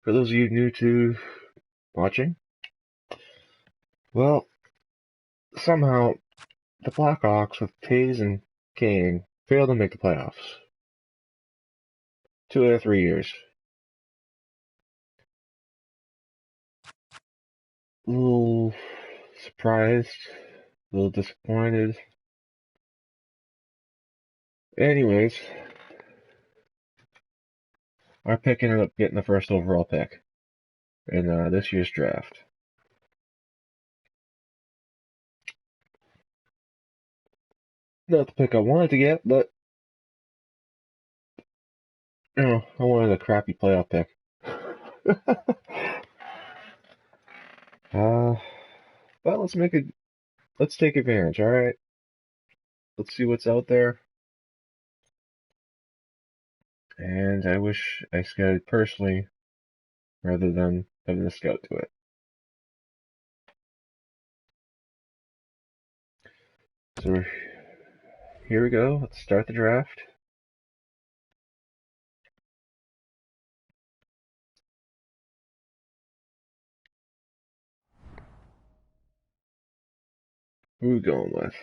For those of you new to watching, well, somehow the Blackhawks with Taves and Kane failed to make the playoffs. 2 out of 3 years. A little surprised, a little disappointed. Anyways, our pick ended up getting the first overall pick in this year's draft. Not the pick I wanted to get, but I wanted a crappy playoff pick. uh, but let's take advantage. All right, let's see what's out there. And I wish I scouted personally rather than having a scout do it. So here we go. Let's start the draft. Who are we going with?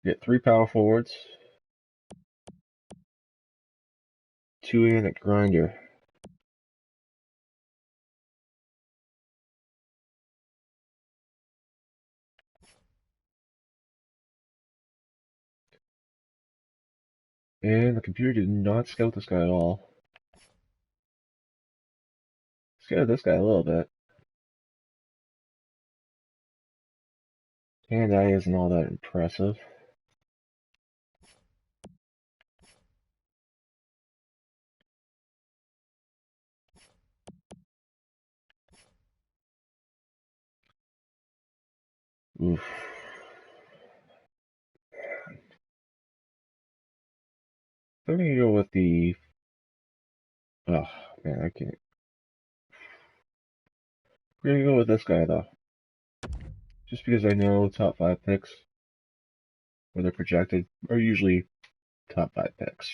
Get 3 power forwards, 2 in at grinder. And the computer did not scout this guy at all. Scouted this guy a little bit. Hand eye isn't all that impressive. Oof. I'm gonna go with the. Oh man, I can't. We're gonna go with this guy though, just because I know top 5 picks, where they're projected, are usually top 5 picks.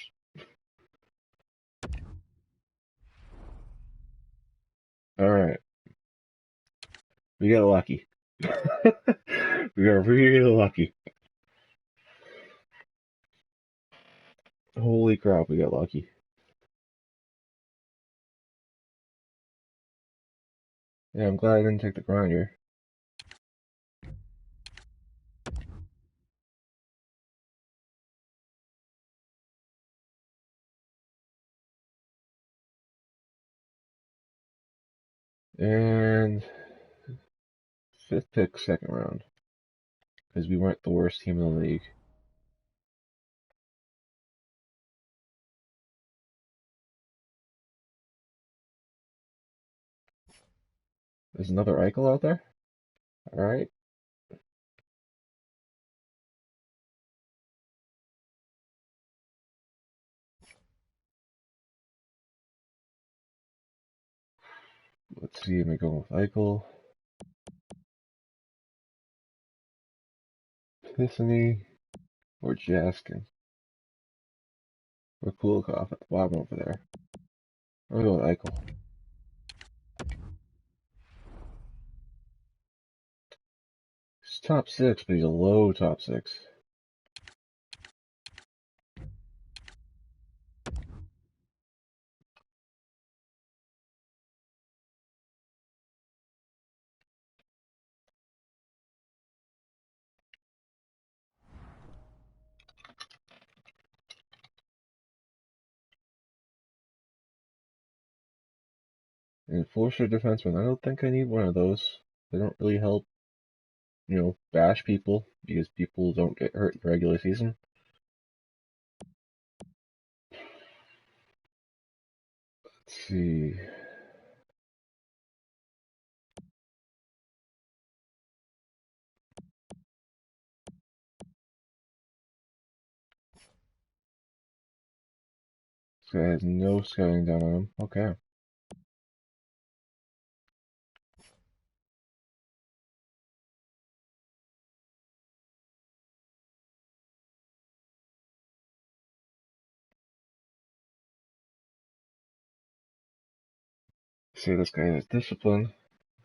All right, we got lucky. We got really lucky. Holy crap, we got lucky. Yeah, I'm glad I didn't take the grinder. And 5th pick, 2nd round, because we weren't the worst team in the league. There's another Eichel out there? Alright. Let's see, am I going with Eichel? Pissany? Or Jaskin? Or Kulikov at the bottom over there? I'm gonna go with Eichel. He's top 6, but he's a low top 6. Enforcer defenseman, I don't think I need one of those. They don't really help, bash people, because people don't get hurt in the regular season. Let's see. This guy has no scouting down on him. Okay. Say this guy has discipline.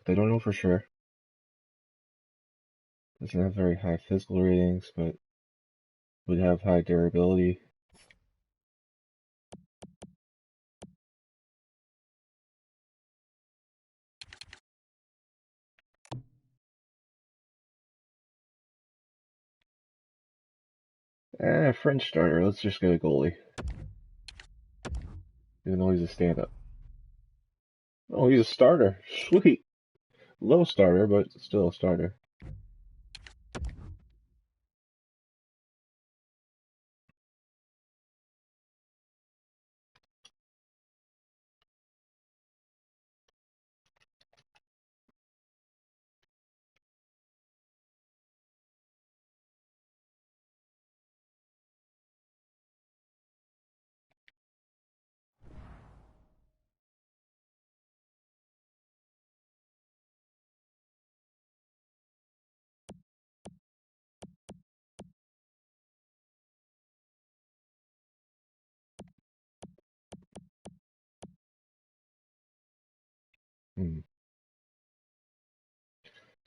They don't know for sure. Doesn't have very high physical ratings, but would have high durability. French starter. Let's just get a goalie. Even though he's a stand-up. Oh, he's a starter. Sweet. Low starter, but still a starter.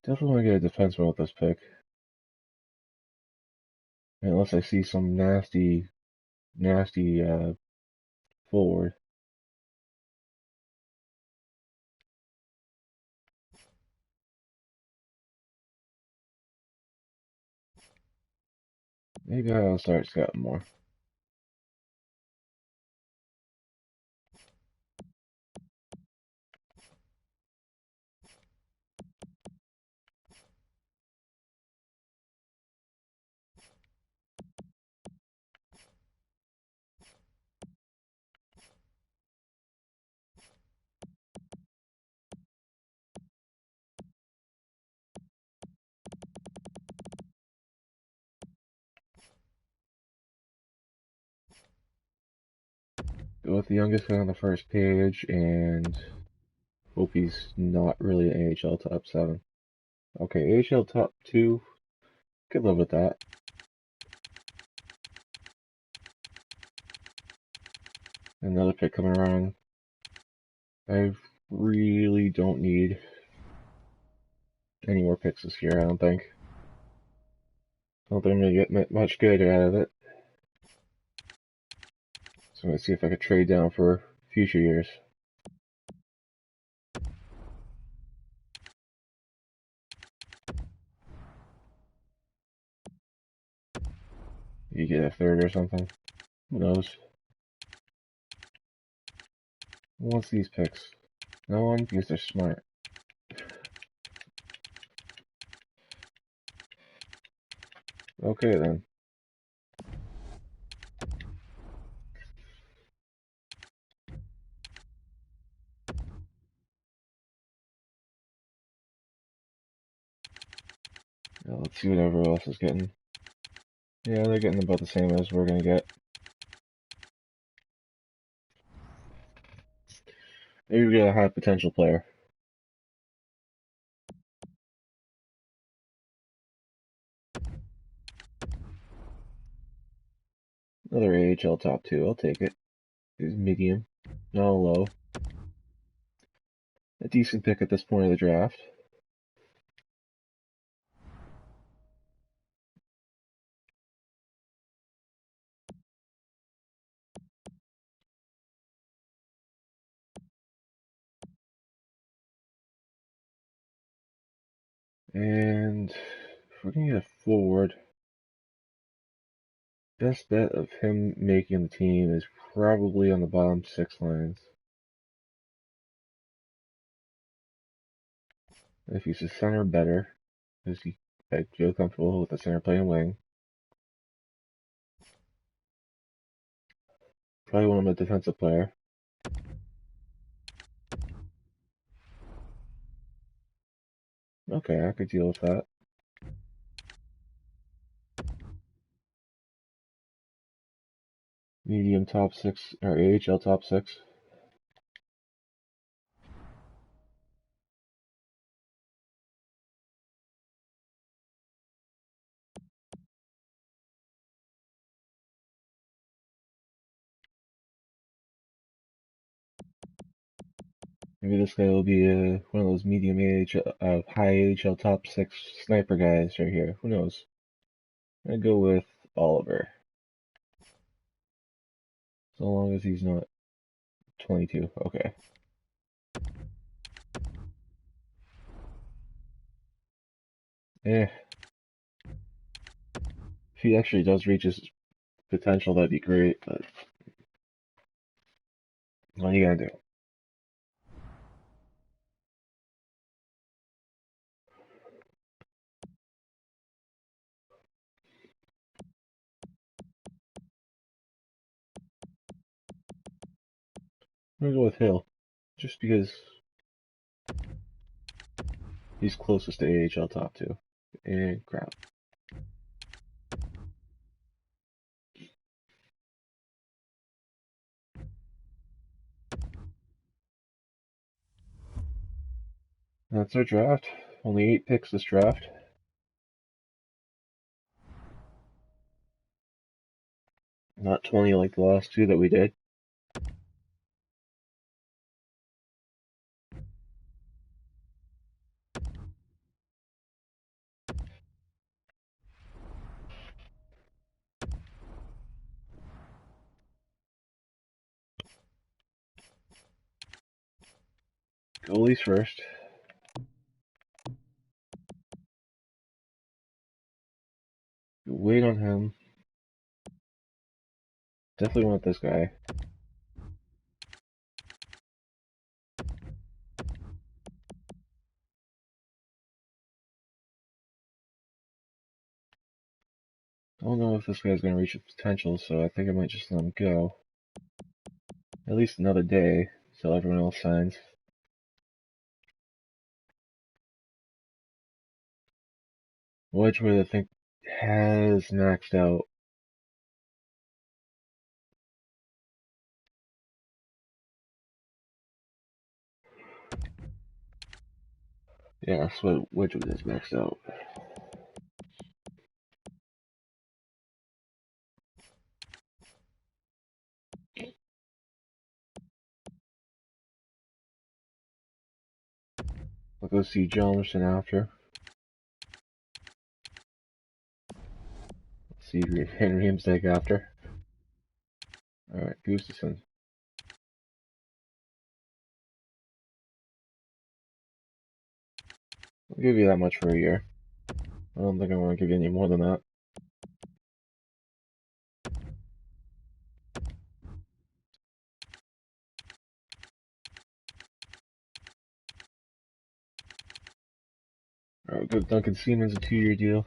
Definitely want to get a defenseman with this pick. Unless I see some nasty forward. Maybe I'll start scouting more. Go with the youngest guy on the first page and hope he's not really an AHL top 7. Okay, AHL top 2. Could live with that. Another pick coming around. I really don't need any more picks this year, I don't think. I don't think I'm going to get much good out of it. So I'm going to see if I could trade down for future years. You get a third or something. Who knows? Who wants these picks? No one, because they're smart. Okay then. Now let's see what everyone else is getting. Yeah, they're getting about the same as we're gonna get. Maybe we get a high potential player. Another AHL top 2, I'll take it. It's medium, not low. A decent pick at this point of the draft. And if we're gonna get a forward, best bet of him making the team is probably on the bottom 6 lines. If he's a center, better, because I feel comfortable with the center playing wing. Probably want him a defensive player. Okay, I could deal with that. Medium top 6, or AHL top 6. Maybe this guy will be one of those medium age, high AHL top 6 sniper guys right here. Who knows? I'm gonna go with Oliver. So long as he's not 22. Okay. Eh. If he actually does reach his potential, that'd be great, but what are you gonna do? I'm gonna go with Hill. Just because he's closest to AHL top 2. And crap. That's our draft. Only 8 picks this draft. Not 20 like the last 2 that we did. Goalies first. Wait on him. Definitely want this guy. I don't know if this guy's gonna reach his potential, so I think I might just let him go. At least another day, till everyone else signs. Wedgwood, I think, has maxed out. Yeah, that's what Wedgwood is maxed out. I'll go see Johnson after. See Henry Himstake after. Alright, Gustafson. I'll give you that much for a year. I don't think I want to give you any more than that. Alright, we'll give Duncan Siemens a 2-year deal.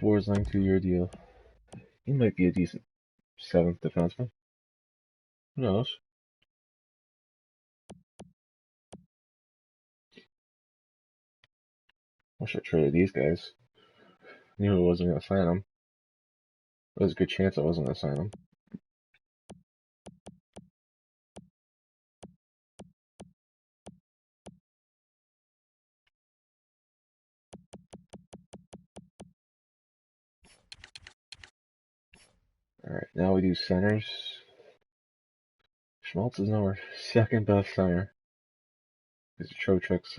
Forsling 2-year deal. He might be a decent 7th defenseman. Who knows? Wish I traded these guys. Knew I wasn't gonna sign them. There was a good chance I wasn't gonna sign them. Alright, now we do centers. Schmaltz is now our 2nd best center. Because of Trocheck's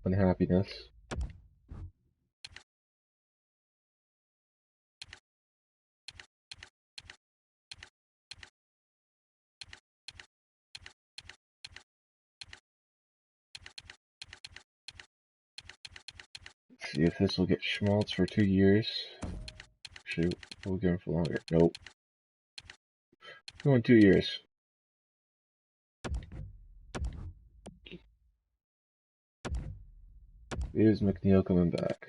unhappiness. Let's see if this will get Schmaltz for 2 years. Actually, we'll get him for longer. Nope. Going 2 years. Is McNeil coming back?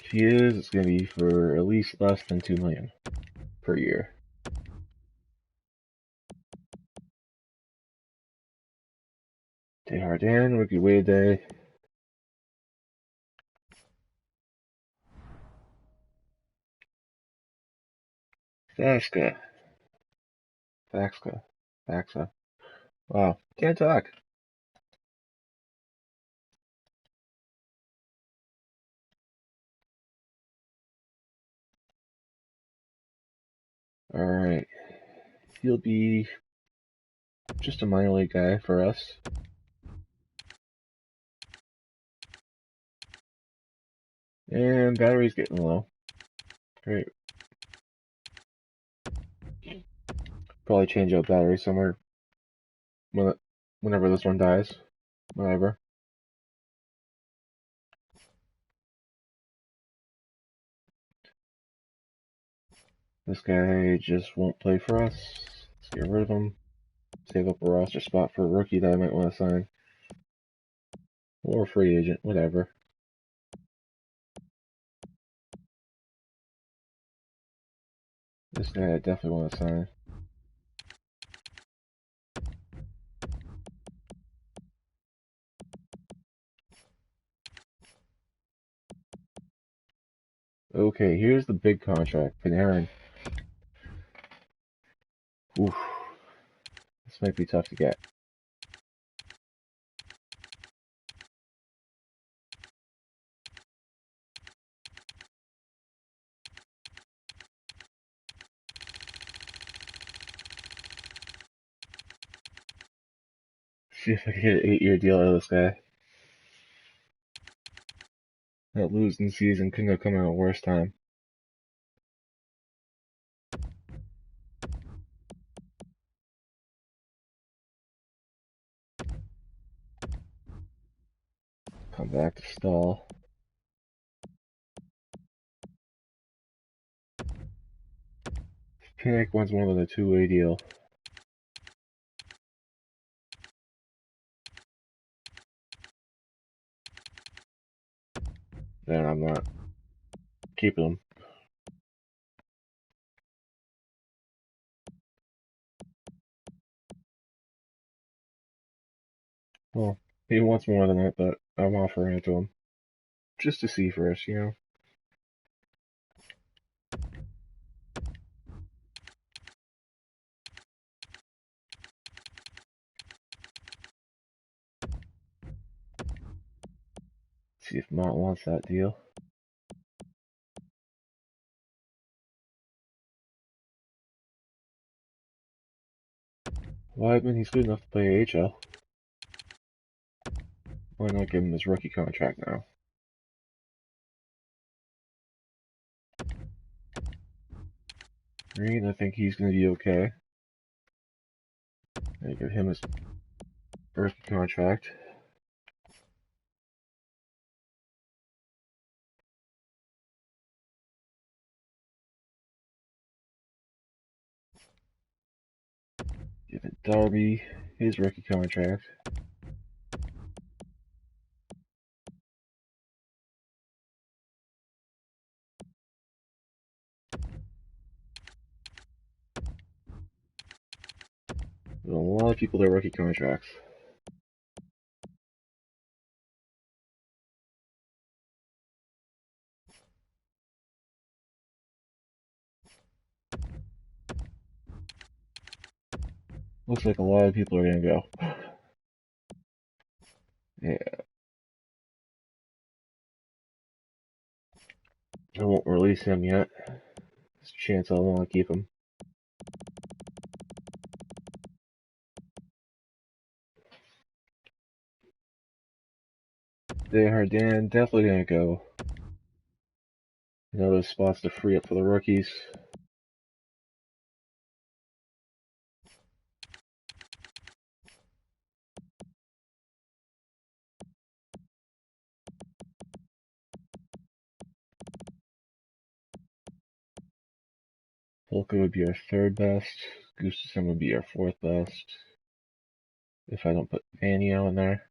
If he is, it's going to be for at least less than $2 million per year. Desjardins, rookie wait day. Faxka. Faxka. Faxa. Wow. Can't talk. Alright. He'll be just a minor league guy for us. And battery's getting low. Great. Probably change out battery somewhere whenever this one dies. Whatever. This guy just won't play for us. Let's get rid of him. Save up a roster spot for a rookie that I might want to sign. Or a free agent, whatever. This guy I definitely want to sign. Okay, here's the big contract. Panarin. Oof. This might be tough to get. See if I can get an 8-year deal out of this guy. That losing season couldn't have come at a worse time. Come back to stall. Panic wants more than a 2-way deal. Then I'm not keeping him. Well, he wants more than that, but I'm offering it to him. Just to see first, you know? See if Mont wants that deal. Weidman, he's good enough to play AHL. Why not give him his rookie contract now? Green, I think he's going to be okay. I give him his rookie contract. Give it Darby his rookie contract. There's a lot of people that rookie contracts. Looks like a lot of people are going to go. Yeah. I won't release him yet. There's a chance I'll want to keep him. Dan definitely going to go. Those spots to free up for the rookies. Volker would be our third best. Gustafsson would be our fourth best. If I don't put Vanio in there.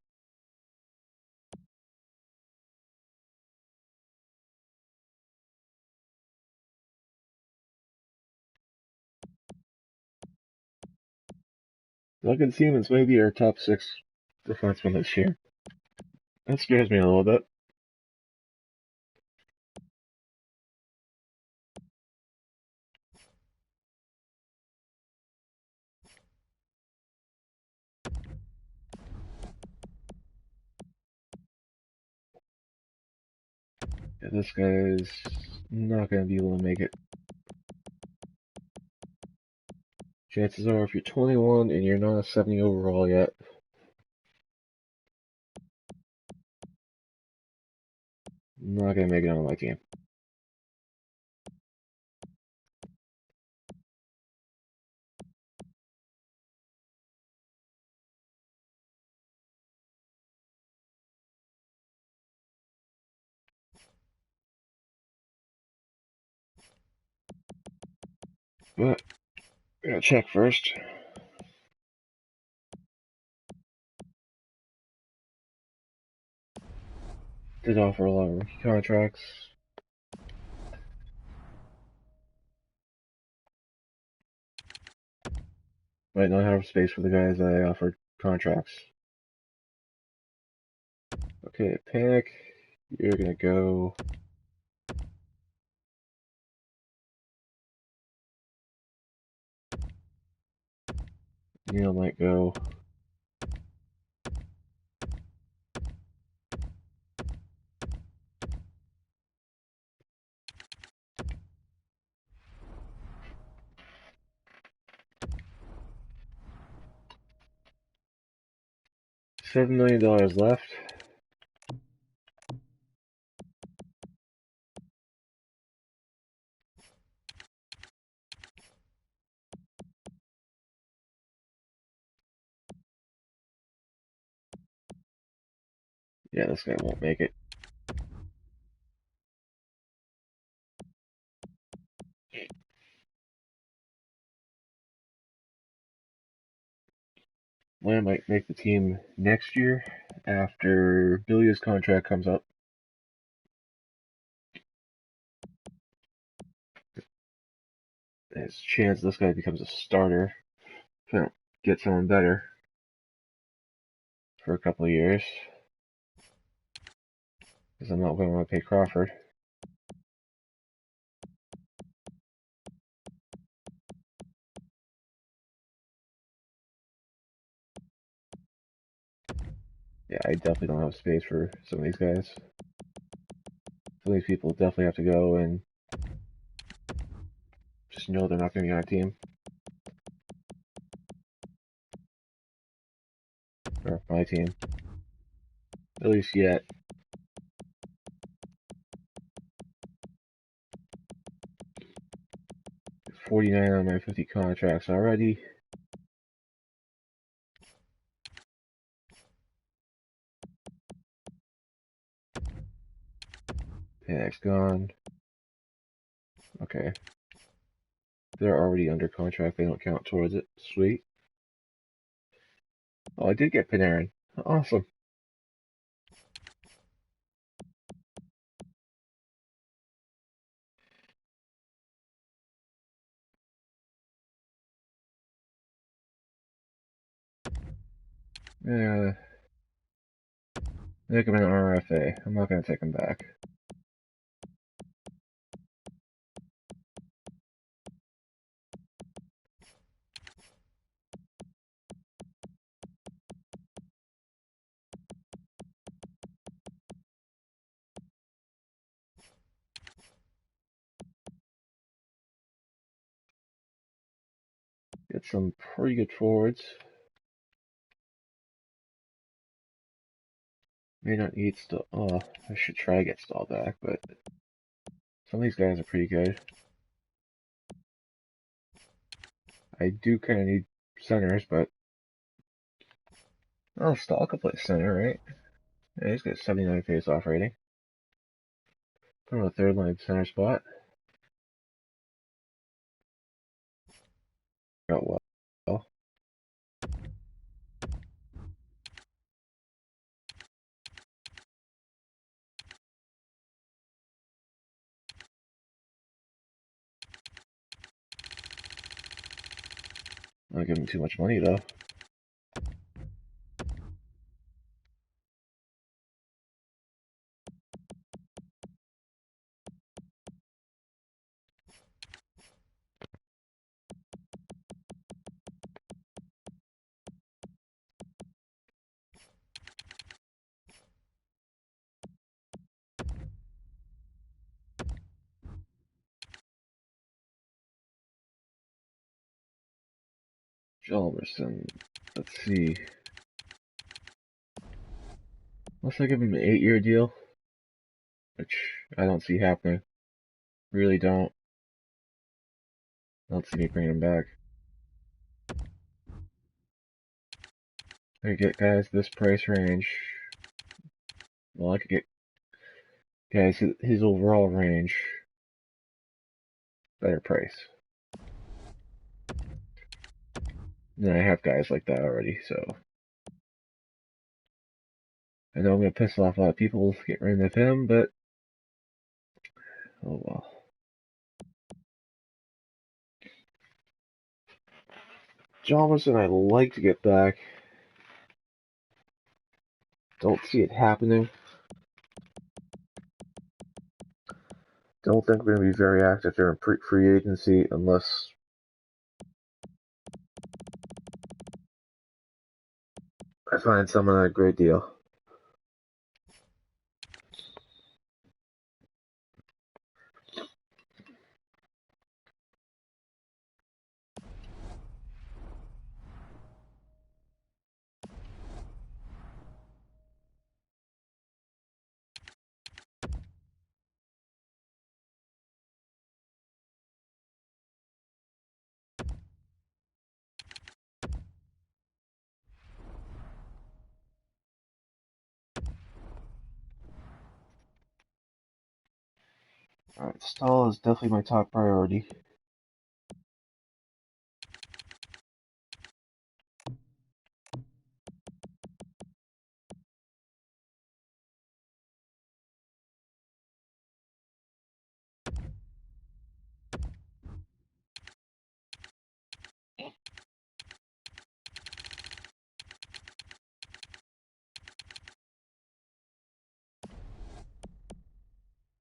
Duncan Siemens may be our top 6 defenseman this year. That scares me a little bit. Yeah, this guy is not going to be able to make it. Chances are, if you're 21 and you're not a 70 overall yet, not going to make it on my team. But I gotta check first. Did offer a lot of rookie contracts. Might not have space for the guys that I offered contracts. Okay, Panic, you're gonna go. Neil might go. $7 million left. Yeah, this guy won't make it. Lamb might make the team next year after Billy's contract comes up. There's a chance this guy becomes a starter if I don't get someone better for a couple of years. Because I'm not going to want to pay Crawford. Yeah, I definitely don't have space for some of these guys. Some of these people definitely have to go and just know they're not going to be on our team. Or my team. At least yet. 49 on my 50 contracts already. Panic's gone. Okay. They're already under contract. They don't count towards it. Sweet. Oh, I did get Panarin. Awesome. Yeah. Make him an RFA. I'm not going to take him back. Get some pretty good forwards. May not need Stahl. Oh, I should try to get Stahl back, but some of these guys are pretty good. I do kind of need centers, but oh, Stahl could play center, right? Yeah, he's got 79 face-off rating. Put him on the third line center spot. Got well. Not giving too much money though. Jalmerson. Let's see. Unless I give him an 8-year deal, which I don't see happening. Really don't. I don't see me bringing him back. I could get guys this price range. Well, I could get guys his overall range. Better price. And I have guys like that already, so. I know I'm going to piss off a lot of people to get rid of him, but. Oh well. Johnson, I'd like to get back. Don't see it happening. Don't think we're going to be very active during free agency unless I find someone at a great deal. Alright, stall is definitely my top priority.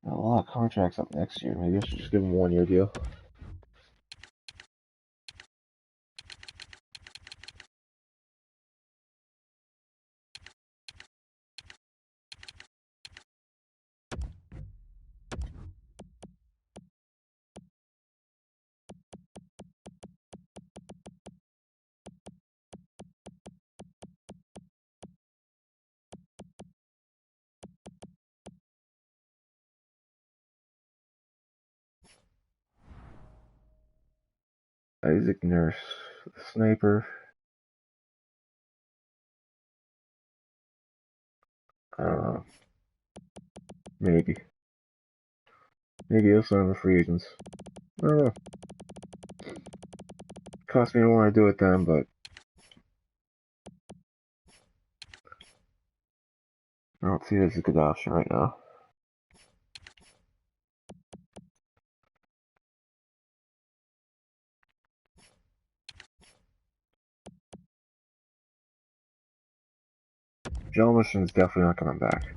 A lot of contracts up next year. Maybe I should just give him a 1-year deal. Isaac Nurse, sniper. I don't know. Maybe. Maybe he'll sign the free agents. I don't know. Cost me more to do it then, but I don't see it as a good option right now. Jelmerson's definitely not coming back.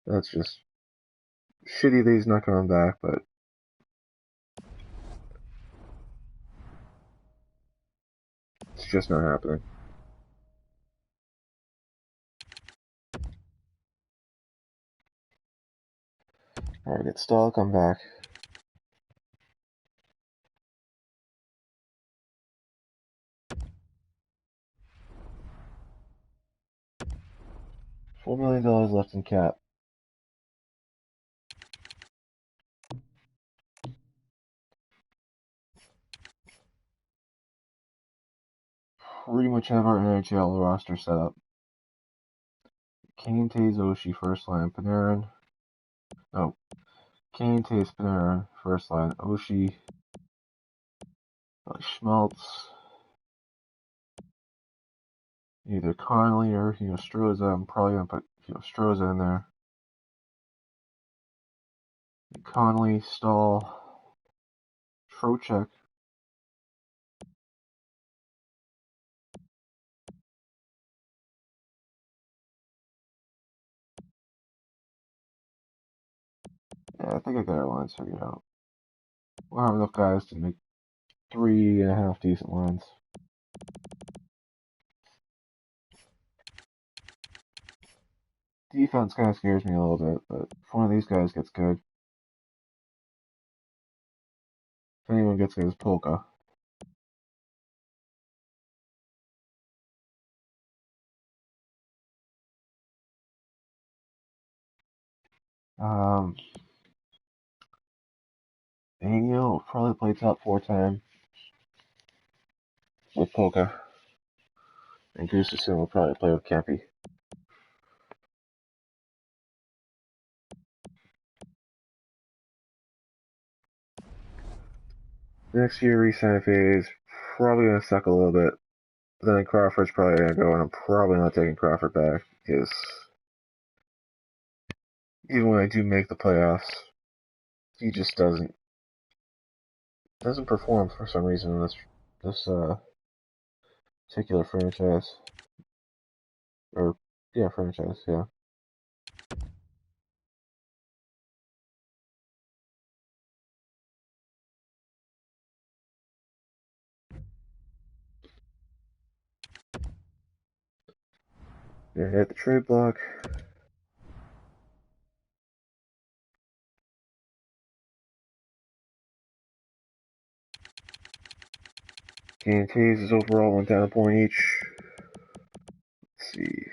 That's just shitty that he's not coming back, but it's just not happening. Alright, get Stahl, come back. $4 million left in cap. Pretty much have our NHL roster set up. Kane, Tays, Oshie, first line. Panarin. No. Kane, Tays, Panarin, first line. Oshie. Schmaltz. Either Connolly or Stroza. I'm probably going to put Stroza in there. Connolly, Stahl, Trocheck. Yeah, I think I got our lines figured out. We'll have enough guys to make 3.5 decent lines. Defense kind of scares me a little bit, but if one of these guys gets good, if anyone gets good, it's Polka. Um, Daniel will probably play top 4 time with Polka. And Gustafson will probably play with Cappy. Next year, re-sign phase, probably going to suck a little bit. But then Crawford's probably going to go, and I'm probably not taking Crawford back, because even when I do make the playoffs, he just doesn't perform for some reason in this particular franchise. Or, yeah, franchise, yeah. Yeah, hit the trade block. Gain Taves overall went down a point each. Let's see.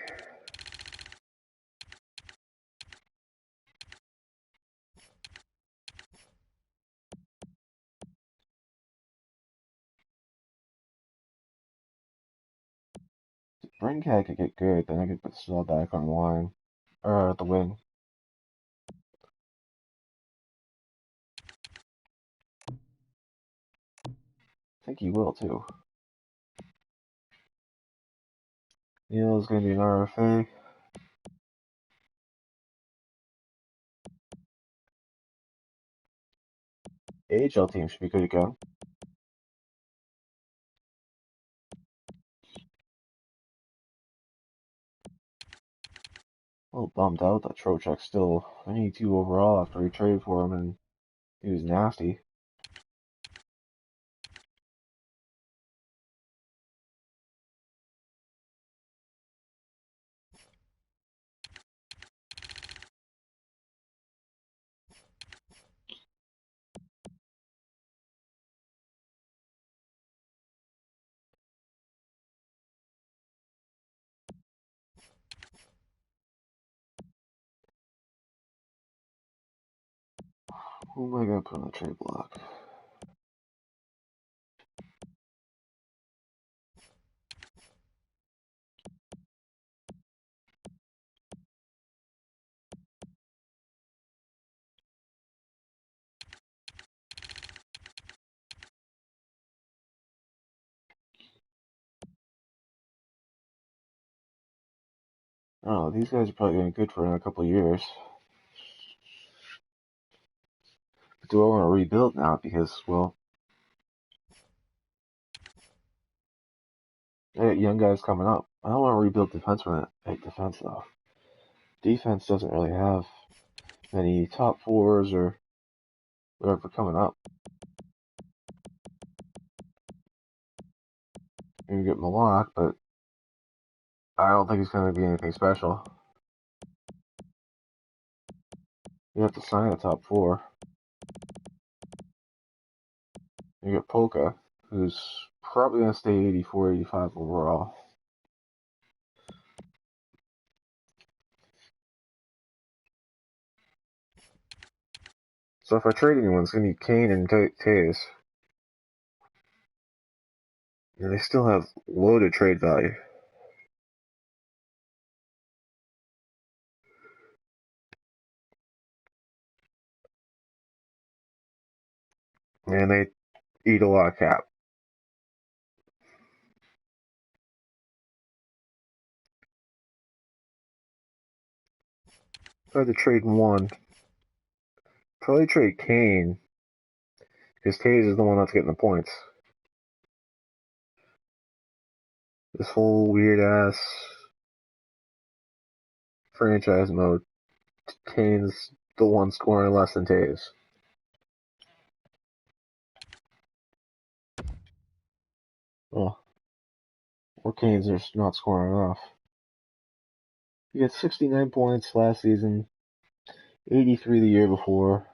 If Brincat could get good, then I could put Snell back on the line. Or at the wing. I think he will, too. Neil is going to be an RFA. AHL team should be good to go. A little bummed out that Trocheck's still 92 overall after we traded for him, and he was nasty. Who am I going to put on the trade block? Oh, these guys are probably going to be good for another couple of years. But do I want to rebuild now? Because, well, I got young guys coming up. I don't want to rebuild defensemen at defense, though. Defense doesn't really have many top fours or whatever coming up. You can get Malak, but I don't think he's going to be anything special. You have to sign a top 4. You get Polka, who's probably going to stay 84, 85 overall. So if I trade anyone, it's going to be Kane and Taves. And they still have loaded trade value. And they eat a lot of cap. If I had to trade one, probably trade Kane, because Taves is the one that's getting the points. This whole weird ass franchise mode, Kane's the one scoring less than Taves. Well, or Kane's are not scoring enough. He got 69 points last season, 83 the year before,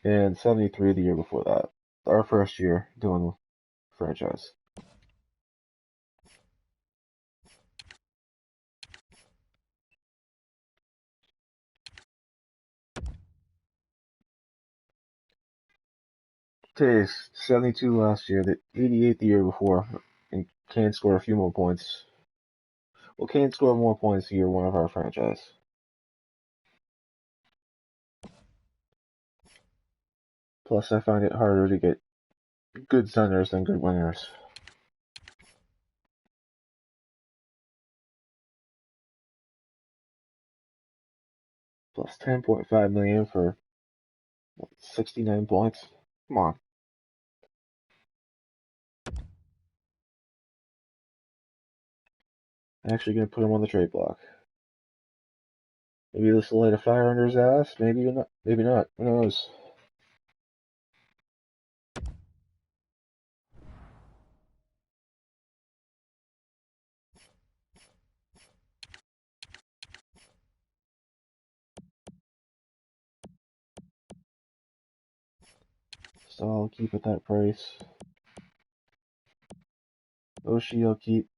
and 73 the year before that. Our first year doing franchise. Taves, 72 last year, the 88 the year before, and Kane scored a few more points. Well, Kane scored more points year one of our franchise. Plus, I find it harder to get good centers than good wingers. Plus 10.5 million for 69 points. Come on. I'm actually gonna put him on the trade block. Maybe this will light a fire under his ass. Maybe not. Maybe not. Who knows? So I'll keep at that price. Oshie I'll keep.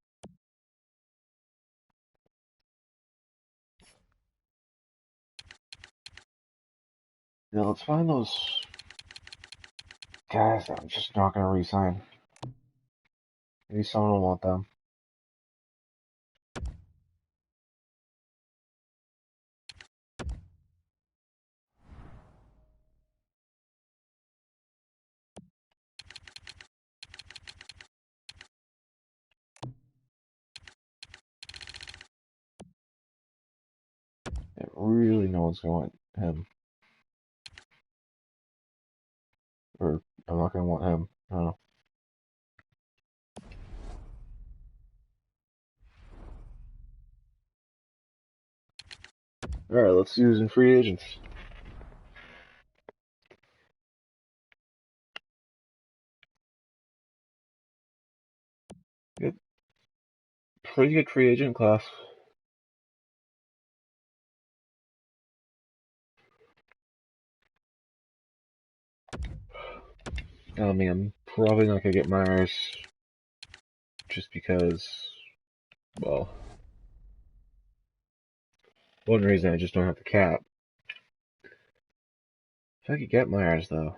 Now let's find those guys that I'm just not gonna re-sign. Maybe someone will want them. Yeah, really no one's gonna want him. Or I'm not gonna want him. I don't know. Alright, let's use in free agents. Good. Pretty good free agent class. I mean, I'm probably not gonna get Myers just because, well, one reason I just don't have the cap. If I could get Myers though,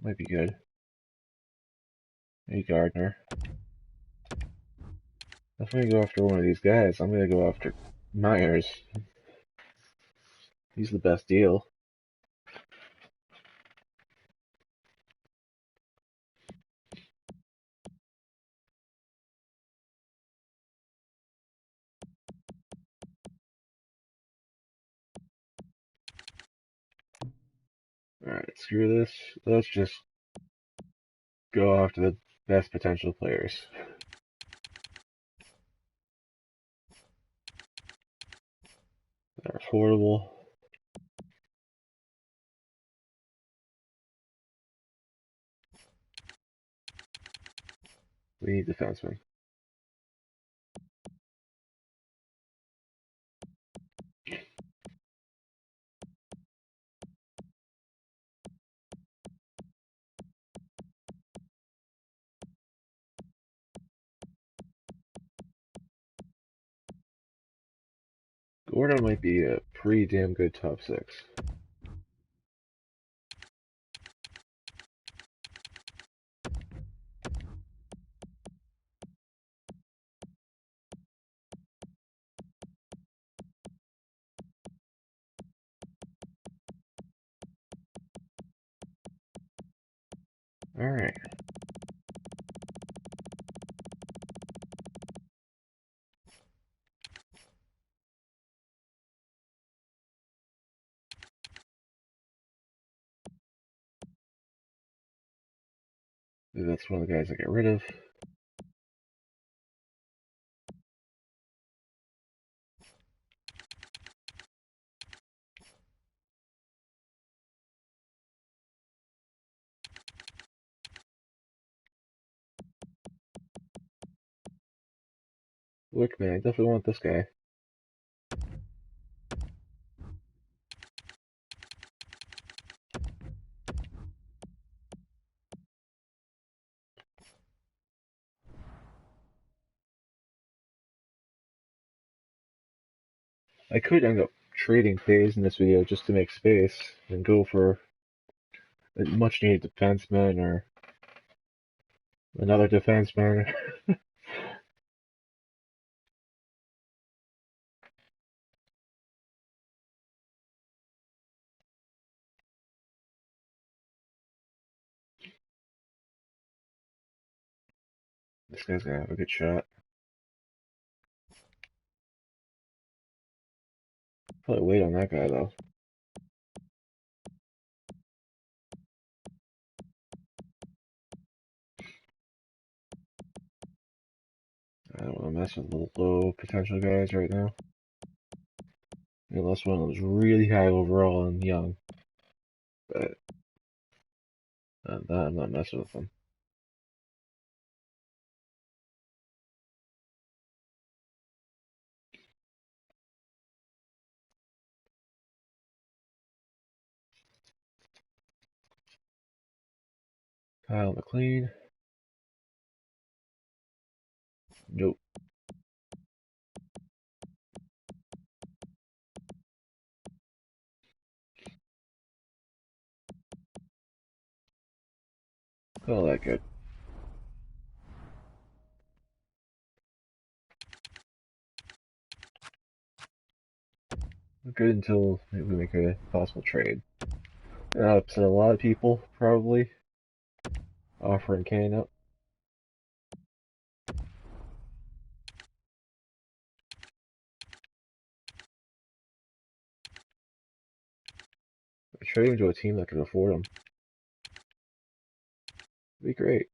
might be good. Maybe Gardner. If I'm gonna go after one of these guys, I'm gonna go after Myers. He's the best deal. Alright, screw this. Let's just go after the best potential players. That are affordable. We need defensemen. Gordon might be a pretty damn good top six. Alright. Maybe that's one of the guys I get rid of. Look, man, I definitely want this guy. I could end up trading phase in this video just to make space and go for a much needed defenseman or another defenseman. This guy's gonna have a good shot. Probably wait on that guy though. I don't want to mess with the low potential guys right now. Unless one of them's really high overall and young. But I'm not messing with them. Kyle McLean. Nope. Oh, that good. Good until maybe we make a possible trade. That'll upset a lot of people, probably. Offering Kane up. Trade him to a team that can afford him. It'd be great.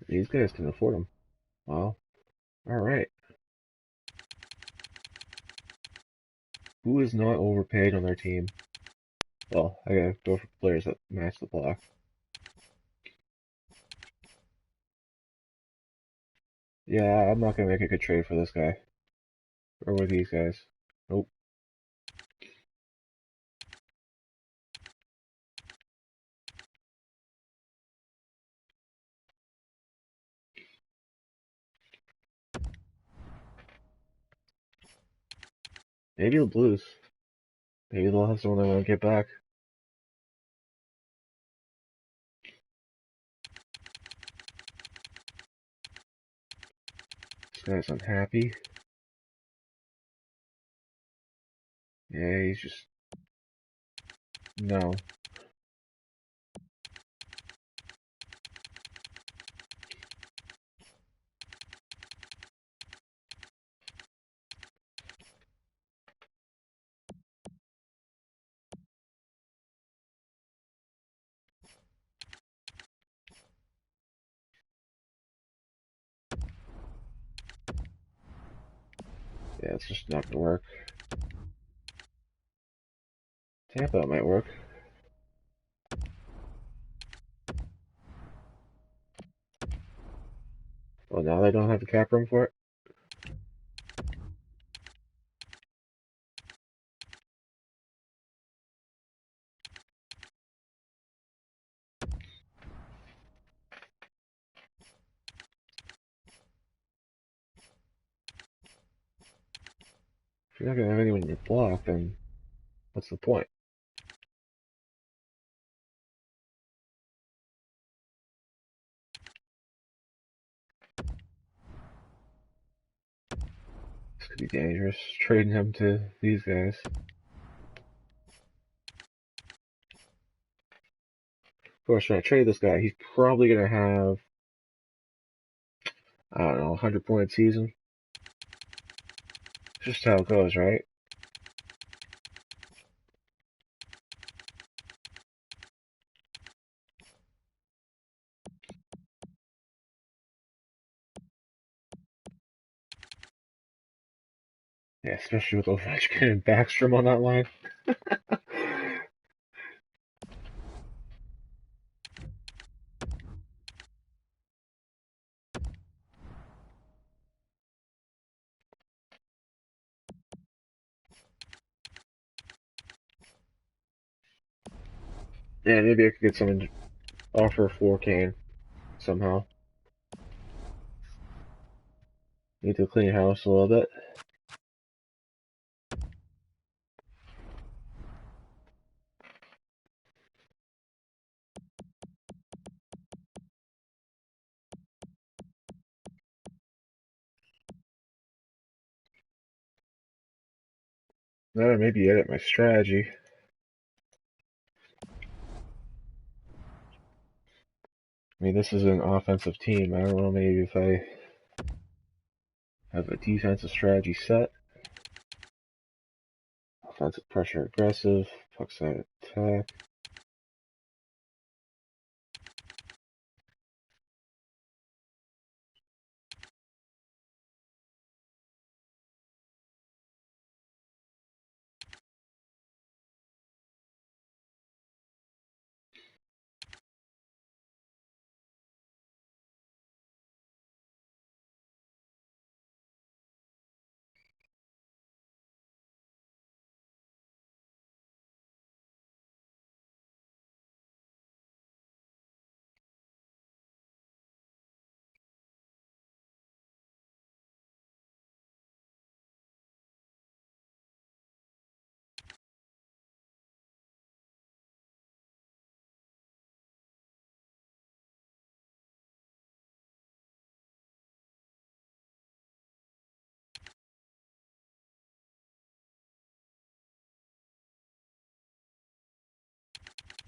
These guys can afford him. Wow. Alright. Who is not overpaid on their team? Well, I gotta go for players that match the block. Yeah, I'm not gonna make a good trade for this guy. Or with these guys. Nope. Maybe the Blues. Maybe they'll have someone they want to get back. This guy's unhappy. Yeah, he's just... No. Yeah, it's just not gonna work. Tampa might work. Well, now they don't have the cap room for it. If you're not gonna have anyone in your block, then what's the point? This could be dangerous, trading him to these guys. Of course, when I trade this guy, he's probably gonna have, I don't know, 100-point season. Just how it goes, right? Yeah, especially with Ovechkin and Backstrom on that line. Yeah, maybe I could get someone to offer 4 Kane. somehow. Need to clean house a little bit. Or maybe edit my strategy. I mean, this is an offensive team. I don't know, maybe if I have a defensive strategy set. Offensive pressure aggressive, puck side attack.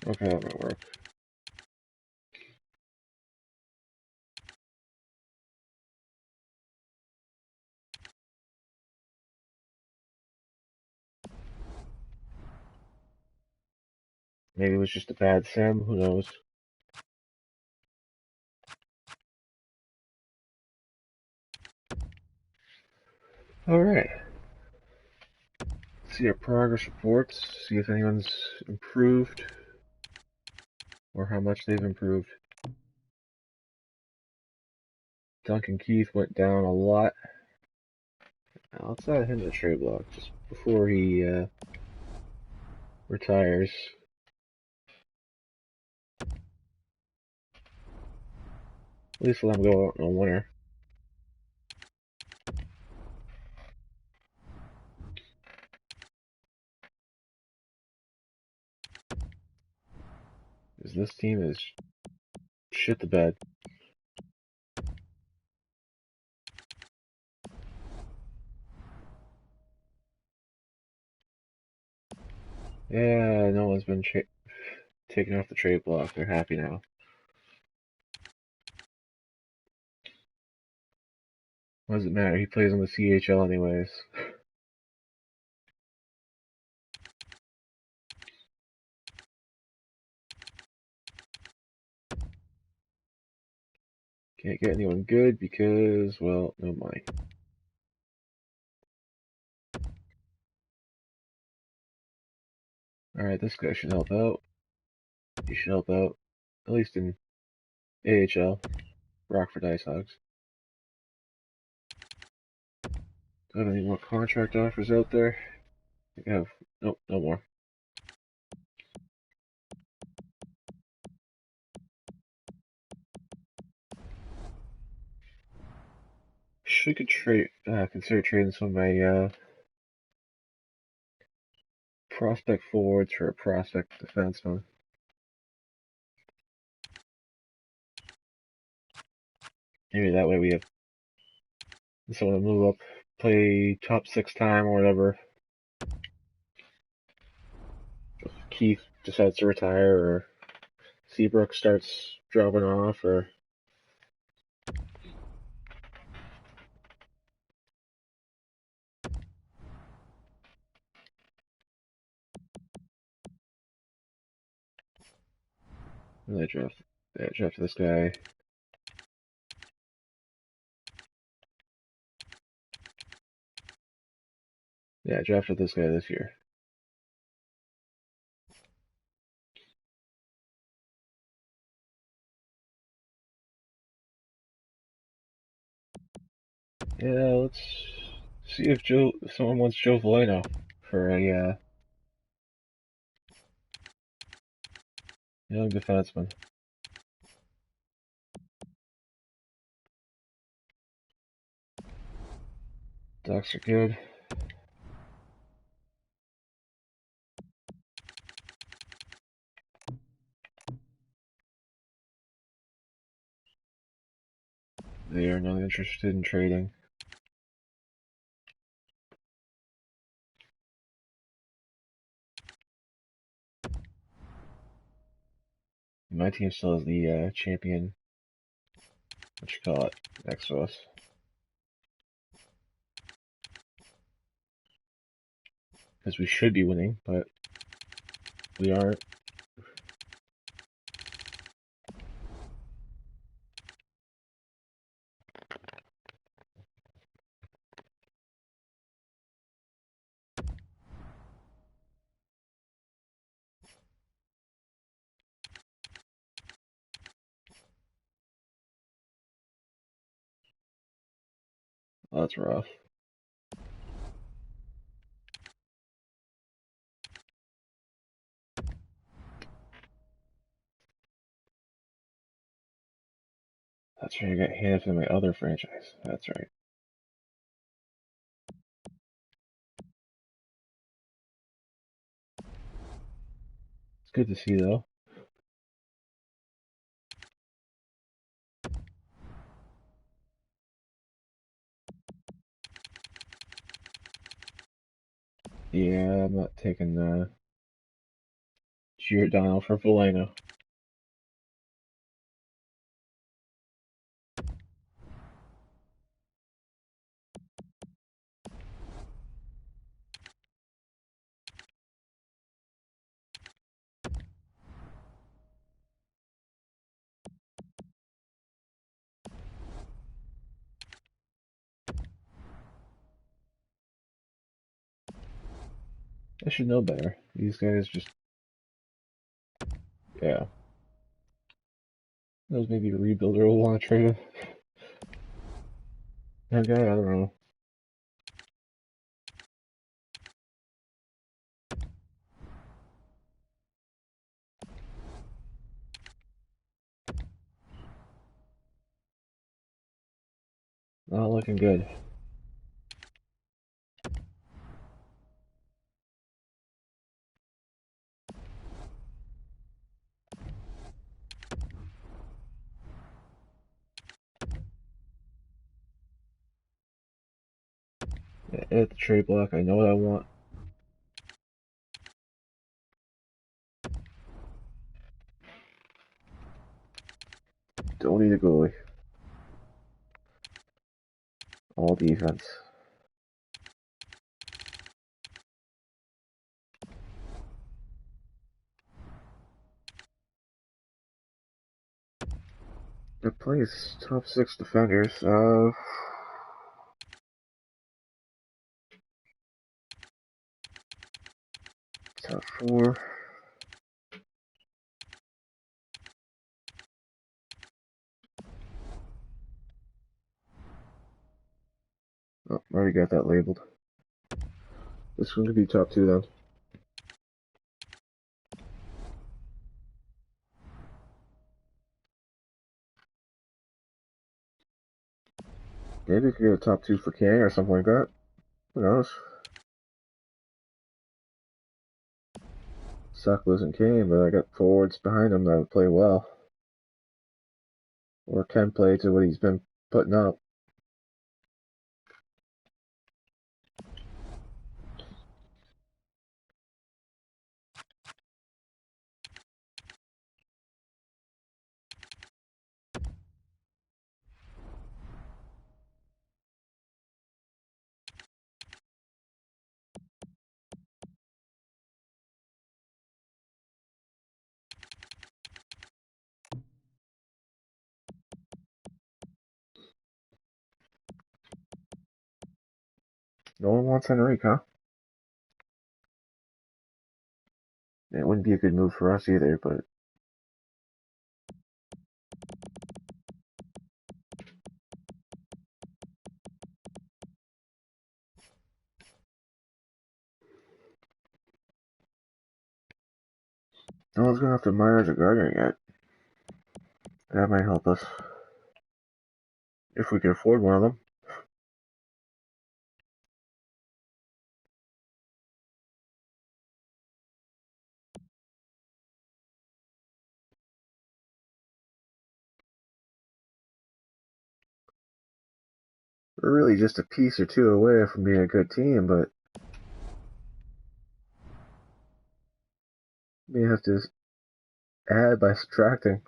Okay, that might work. Maybe it was just a bad sim, who knows. Alright. See our progress reports, see if anyone's improved, or how much they've improved. Duncan Keith went down a lot. Now, let's add him to the trade block just before he retires. At least let him go out in a winner. Because this team is shit the bed. Yeah, no one's been taken off the trade block. They're happy now. What does it matter? He plays on the CHL anyways. Can't get anyone good because, well, no money. Alright, this guy should help out. He should help out. At least in AHL. Rockford Ice Hogs. Do I have any more contract offers out there? I think I have. Nope, no more. Should consider trading some of my prospect forwards for a prospect defenseman. Maybe that way we have someone to move up, play top 6 time or whatever. If Keith decides to retire, or Seabrook starts dropping off, or I draft this guy. Yeah, I drafted this guy this year. Yeah, let's see if someone wants Joe Valeno for a young defenseman. Ducks are good. They are not interested in trading. My team still has the champion, what you call it, next to us. Because we should be winning, but we aren't. Oh, that's rough. That's right, I got handed to my other franchise. That's right. It's good to see, though. Yeah, I'm not taking Giordano for Valeno. I should know better. These guys just, yeah. Those maybe a rebuilder will want to trade him. That guy, I don't know. Not looking good. At the trade block, I know what I want. Don't need a goalie. All defense. That plays top 6 defenders. Top 4. Oh, already got that labeled. This one could be top 2 then. Maybe we could get a top 2 for Kang or something like that. Who knows? Suck wasn't Kane, but I got forwards behind him that would play well. Or can play to what he's been putting up. No one wants Henrique, huh? It wouldn't be a good move for us either, but no one's going after Myers or Gardner yet. That might help us. If we can afford one of them. we're really just a piece or two away from being a good team, but we have to add by subtracting.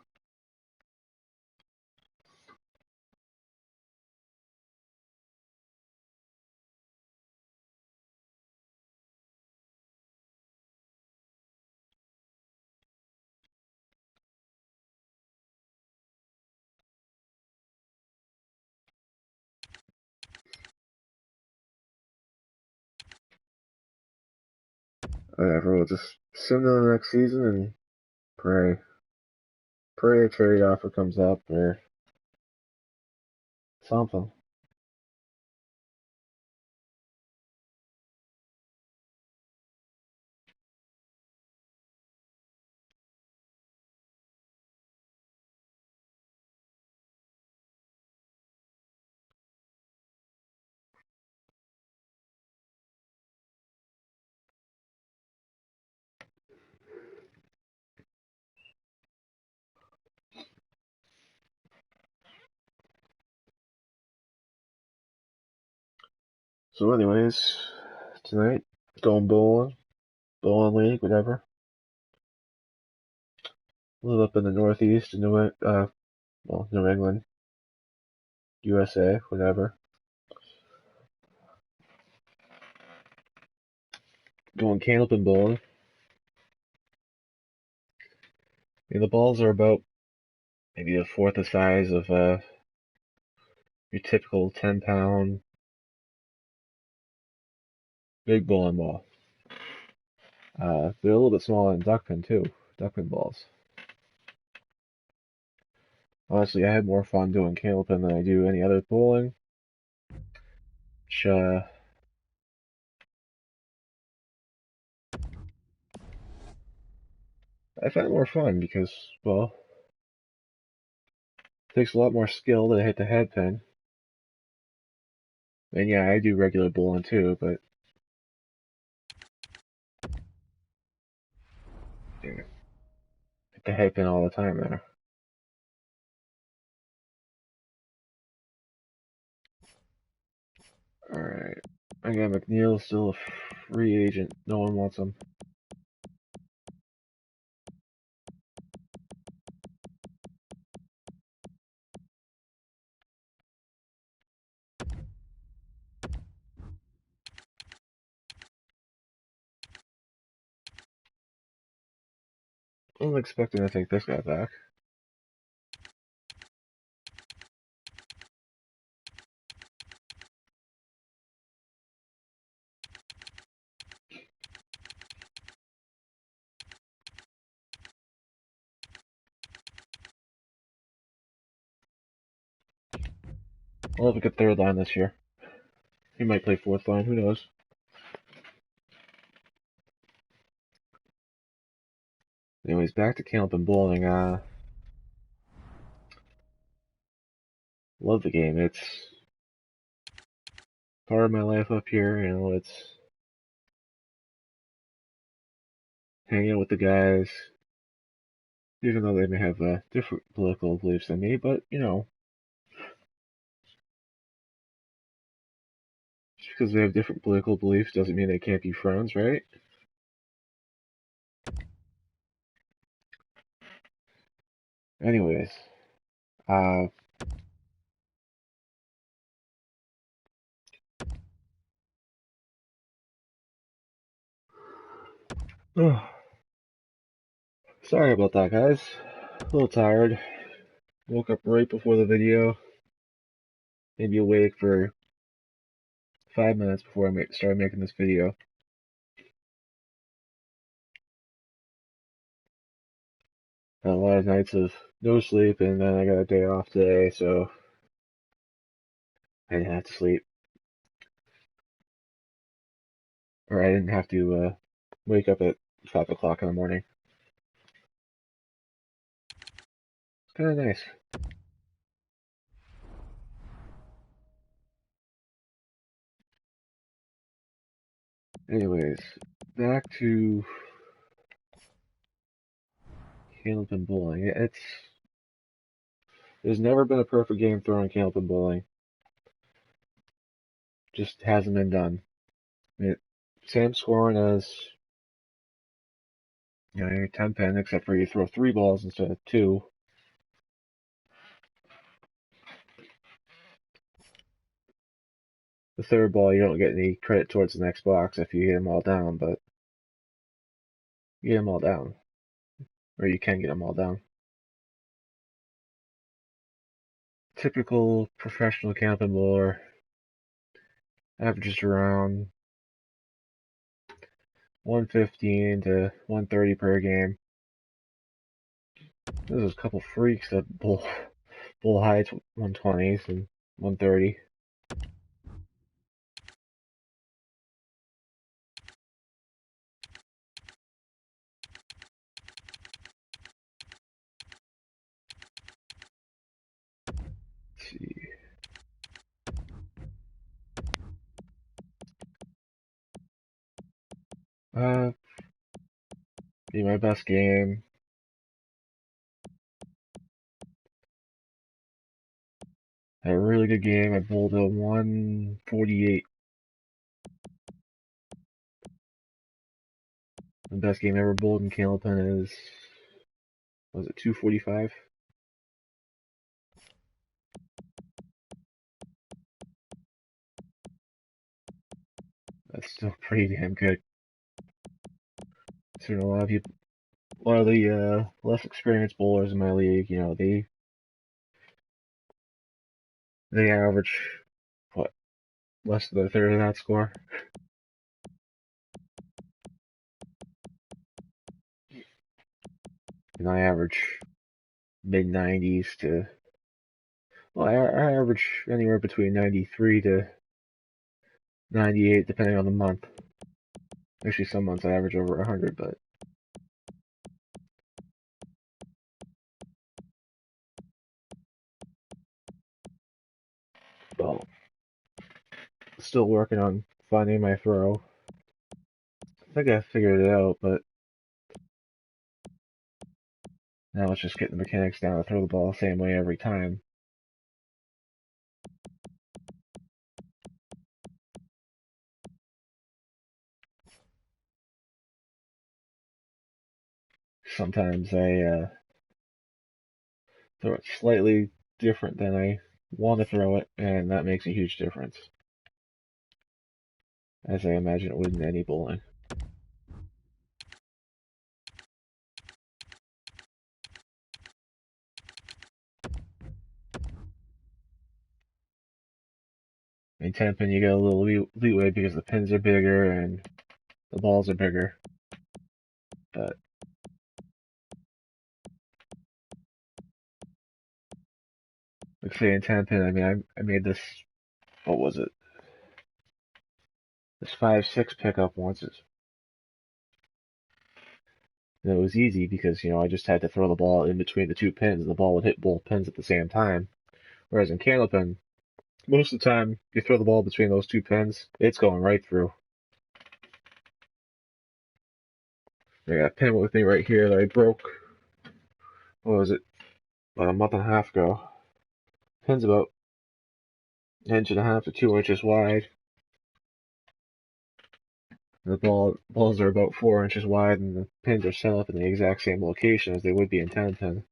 Whatever, we'll just sim to the next season and pray. Pray a trade offer comes up or something. So anyways, tonight, going bowling league, whatever. Live up in the Northeast in New England, USA, whatever. Going Candlepin bowling. And the balls are about maybe a fourth the size of your typical 10-pound big bowling ball. They're a little bit smaller than duckpin too. Duckpin balls. Honestly, I had more fun doing candlepin than I do any other bowling. Which, I find more fun because, well, it takes a lot more skill to hit the head pin. And yeah, I do regular bowling too, but yeah, hit the head pin all the time there. Alright. I got McNeil, still a free agent. No one wants him. I'm expecting to take this guy back. We'll have a good third line this year. He might play fourth line, who knows? Anyways, back to camp and bowling. Love the game. It's part of my life up here. You know, it's hanging out with the guys, even though they may have different political beliefs than me. But you know, just because they have different political beliefs doesn't mean they can't be friends, right? Anyways, uh, sorry about that, guys. A little tired. Woke up right before the video. Maybe awake for 5 minutes before I started making this video. Had a lot of nights of no sleep, and then I got a day off today, so I didn't have to sleep. Or I didn't have to wake up at 5 o'clock in the morning. It's kind of nice. Anyways, back to Hamilton bowling. There's never been a perfect game thrown in Hamilton bowling. just hasn't been done. Same scoring as your 10 pin, except for you throw 3 balls instead of 2. The third ball, you don't get any credit towards the next box if you get them all down, but you get them all down, or you can get them all down. Typical professional camping bowler averages around 115 to 130 per game. There's a couple freaks that bowl high 120s and 130. Let's see. Be my best game. Had a really good game. I bowled a 148. The best game ever bowled in Candlepin is, was it 245? That's still pretty damn good. So a lot of people, a lot of the less experienced bowlers in my league, they average what, less than a third of that score. And I average mid 90s to, well, I average anywhere between 93 to 98 depending on the month. Actually, some months I average over 100, but well, still working on finding my throw. I think I figured it out, but now it's just getting the mechanics down to throw the ball the same way every time. Sometimes I throw it slightly different than I want to throw it, and that makes a huge difference, as I imagine it would in any bowling. In 10 pin, you get a little leeway because the pins are bigger and the balls are bigger, but like say in 10 pin, I mean, I made this, what was it? This 5-6 pickup once. And it was easy because, I just had to throw the ball in between the 2 pins and the ball would hit both pins at the same time. Whereas in Candlepin, most of the time you throw the ball between those 2 pins, it's going right through. I got a pin with me right here that I broke, what was it, about a month and a half ago. Pin's about an inch and a half to 2 inches wide. The balls are about 4 inches wide, and the pins are set up in the exact same location as they would be in 10 pin.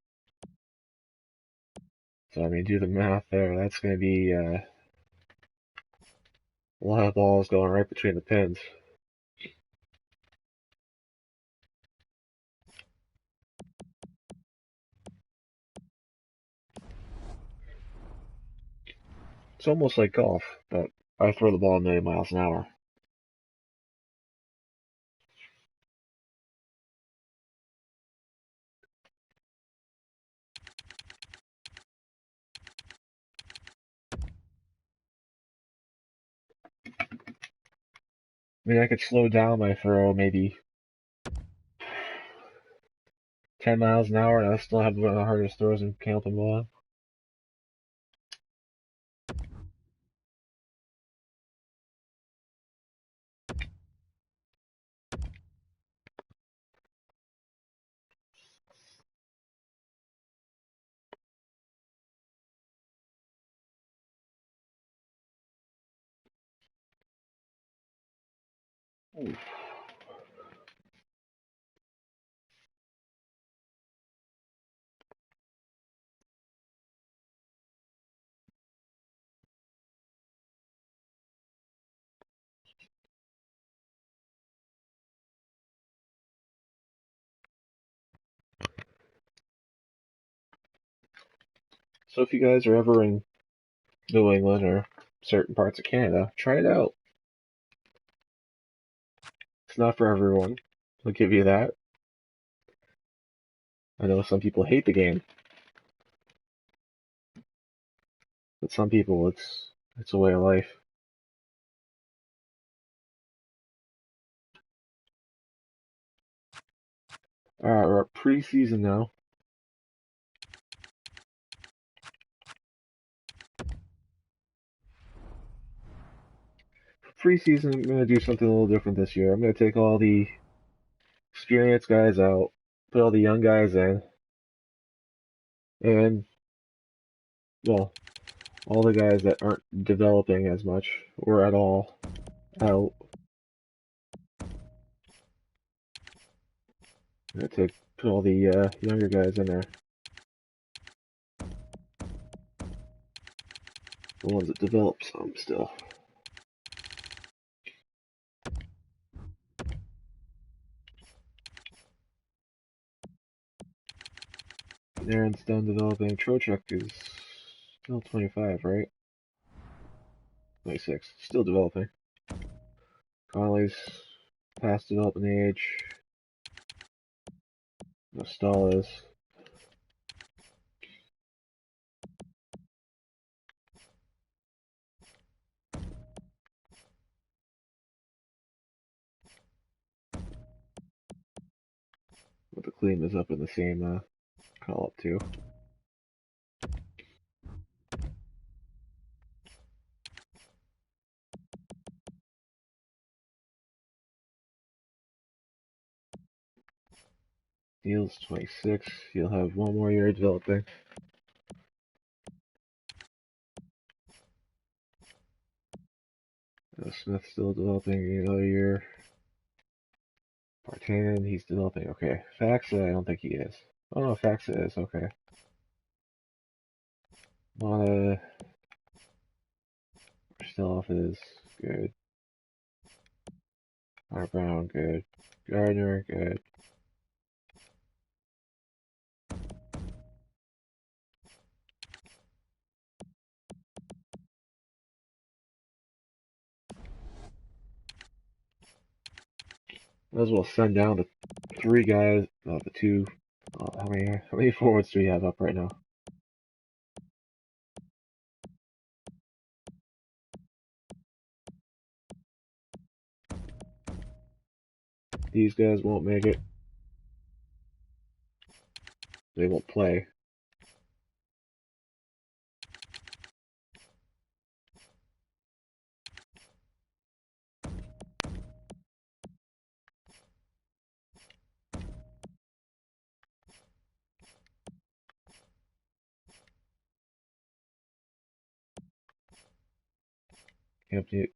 So I mean, do the math there. That's going to be a lot of balls going right between the pins. It's almost like golf, but I throw the ball a million miles an hour. I mean, I could slow down my throw maybe 10 miles an hour, and I still have one of the hardest throws in Candlepin bowling. Ooh. So if you guys are ever in New England or certain parts of Canada, try it out. It's not for everyone. I'll give you that. I know some people hate the game, but some people it's a way of life. Alright, we're at preseason now. For preseason, I'm going to do something a little different this year. I'm going to take all the experienced guys out, put all the young guys in, and, well, all the guys that aren't developing as much or at all out. I'm going to put all the younger guys in there. The ones that develop some still. Aaron's done developing. Trocheck is still 25, right? 26. Still developing. Connolly's past development age. Nostal is. But the Clean is up in the same call up too. Neil's 26. He'll have one more year developing. Smith's still developing another year. Partanen, he's developing. Okay. Faxa, I don't think he is. Oh no, Faxa is. Okay. Mana, still off is good. Connor Brown, good. Gardner, good. Might as well send down the three guys, the two. How many forwards do we have up right now? These guys won't make it. They won't play.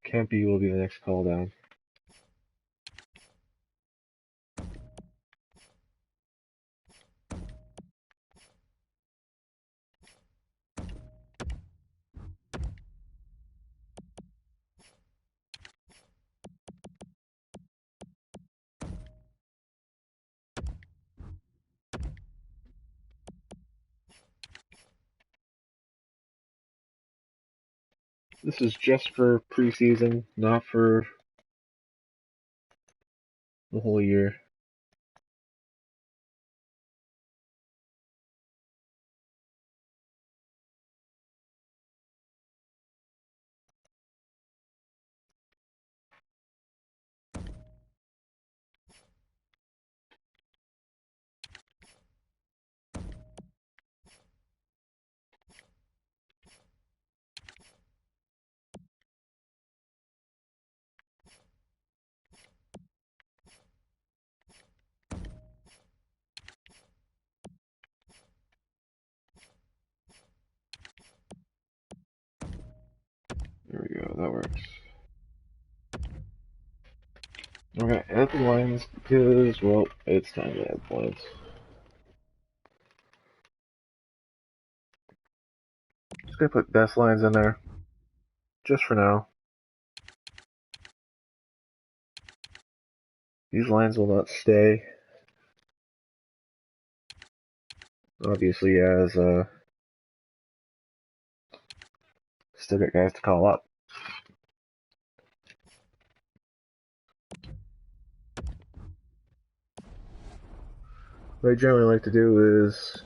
Kempy will be the next call down. This is just for preseason, not for the whole year. There we go, that works. Okay, add the lines because, well, it's time to add lines. Just gonna put best lines in there, just for now. These lines will not stay, obviously, as still got guys to call up. What I generally like to do is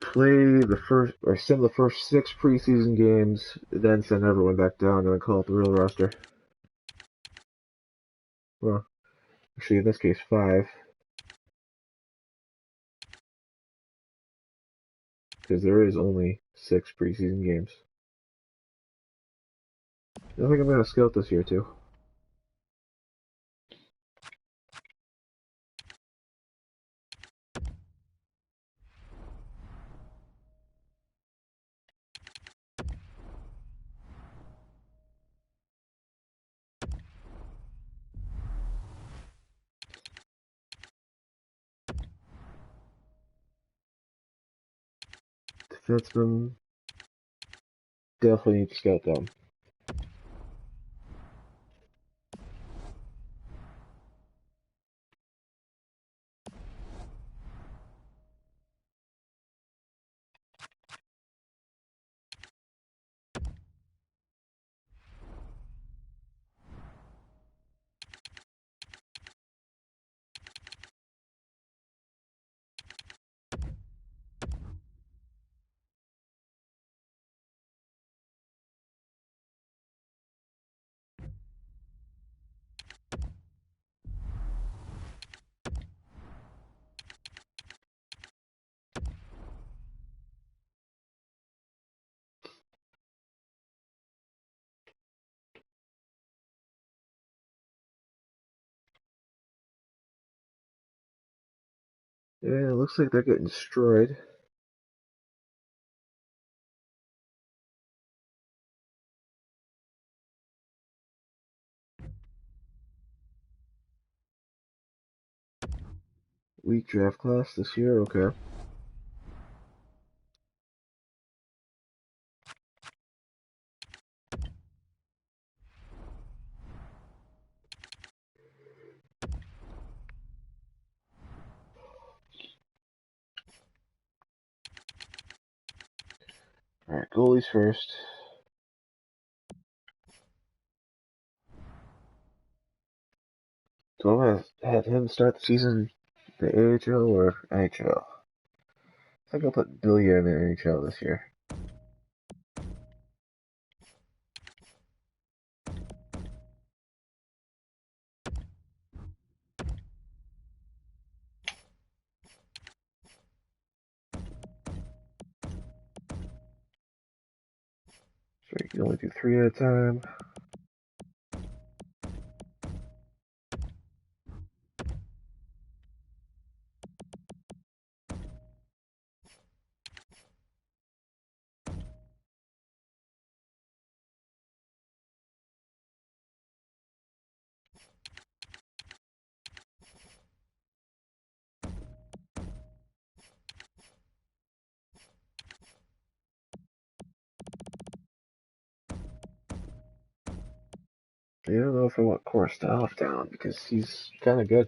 play the first, or send the first 6 preseason games, then send everyone back down and then call up the real roster. Well, actually, in this case, 5. Because there is only 6 preseason games. I think I'm going to scout this year, too. Defenseman, definitely need to scout them. Yeah, it looks like they're getting destroyed. Weak draft class this year, okay. Alright, goalies first. Do I want to have him start the season the AHL or NHL? I think I'll put Billia in the NHL this year. So you can only do 3 at a time. I don't know if I want Korostov down because he's kind of good.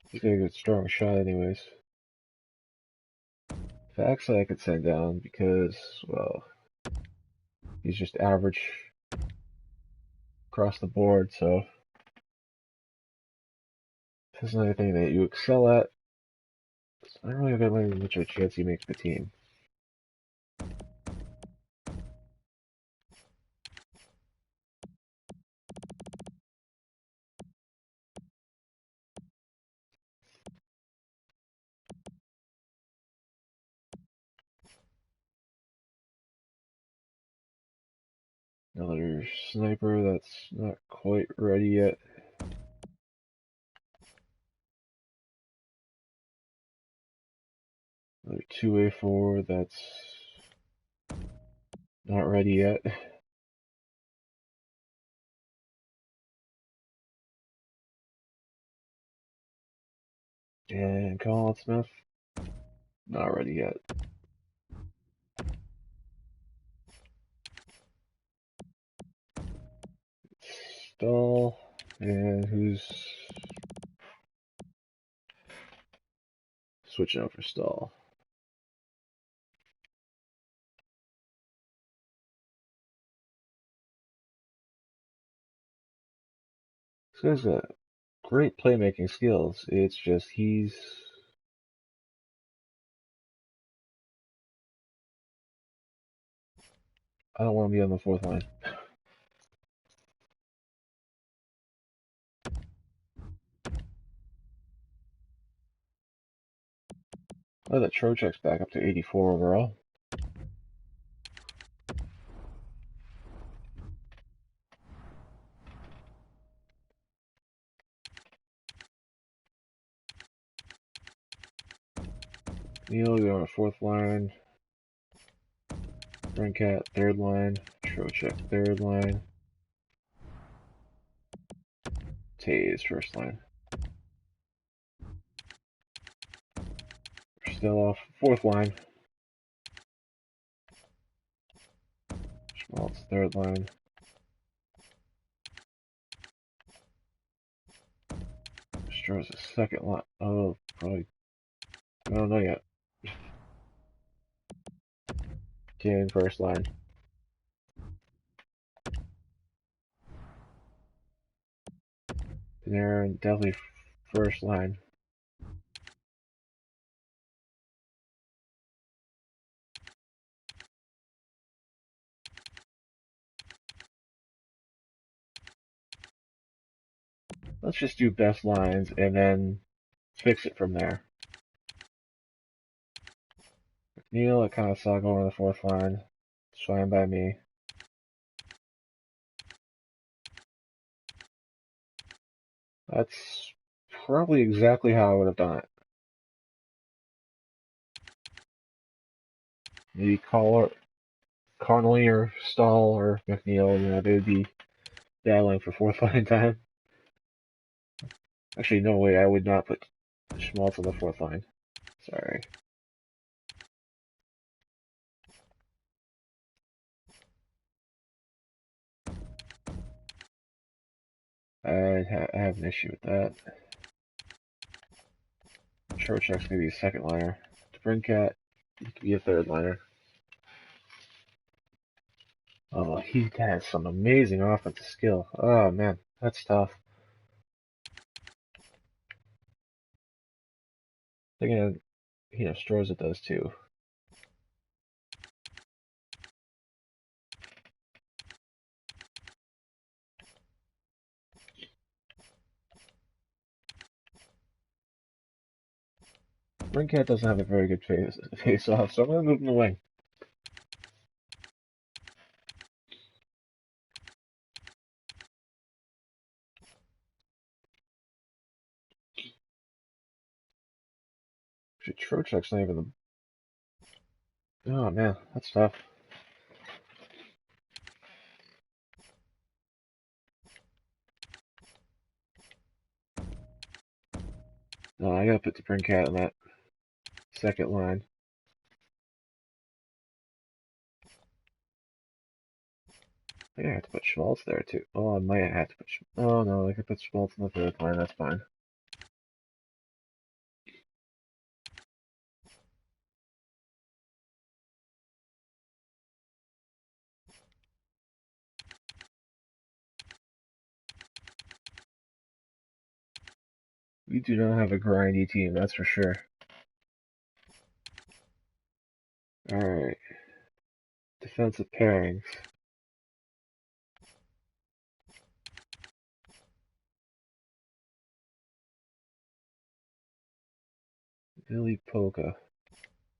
He's got a good strong shot anyways. Faxa I could send down because, well, he's just average across the board, so if there's anything that you excel at, I don't really have that much of a chance he makes the team. Another sniper that's not quite ready yet. Another 2-way forward that's not ready yet. And Colin Smith, not ready yet. Stahl, and who's switching out for Stahl? This guy's got great playmaking skills. It's just I don't want to be on the fourth line. Oh, that Trocheck's back up to 84 overall. Neil, you're on the fourth line. Brinkat, third line. Trocheck, third line. Tays, first line. Still off, fourth line. Schmaltz, third line. Stroh's a second line. Oh, probably. I don't know yet. Kane, first line. Panarin, definitely first line. Let's just do best lines and then fix it from there. McNeil, I kind of saw going on the fourth line. It's fine by me. That's probably exactly how I would have done it. Maybe Connolly or Stahl or McNeil, they would be battling for fourth line time. Actually, no way, I would not put Schmaltz on the fourth line. Sorry. I have an issue with that. Trocheck's gonna be a second liner. Brinkat, he could be a third liner. Oh, he has some amazing offensive skill. Oh man, that's tough. Thinking, Stroza does too. Brinkat doesn't have a very good face off, so I'm gonna move him away. Actually, Trocheck's not even the. Oh man, that's tough. No, I gotta put the Brinkat on that second line. I think I have to put Schmaltz there too. Oh, I might have to put. Oh no, I could put Schmaltz on the third line. That's fine. We do not have a grindy team, that's for sure. Alright. Defensive pairings. Billy Polka.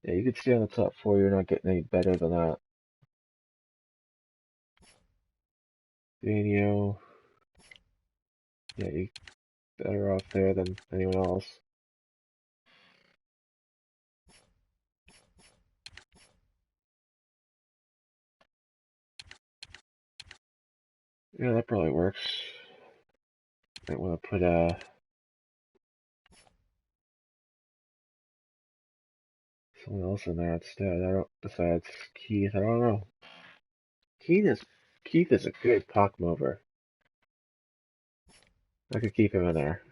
Yeah, you could stay on the top four, you're not getting any better than that. Danio. Yeah, you're better off there than anyone else. Yeah, that probably works. I want to put someone else in there instead. I don't. Besides Keith, I don't know. Keith is a good puck mover. I could keep him in there.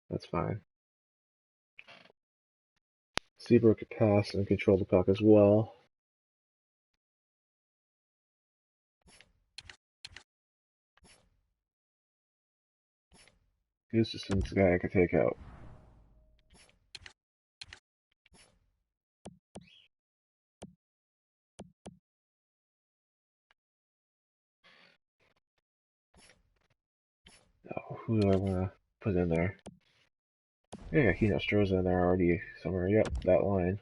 That's fine. Seabrook could pass and control the puck as well. Gustafson's the guy I could take out. Oh, who do I want to put in there? Yeah, Hino Stroh's in there already somewhere. Yep, that line.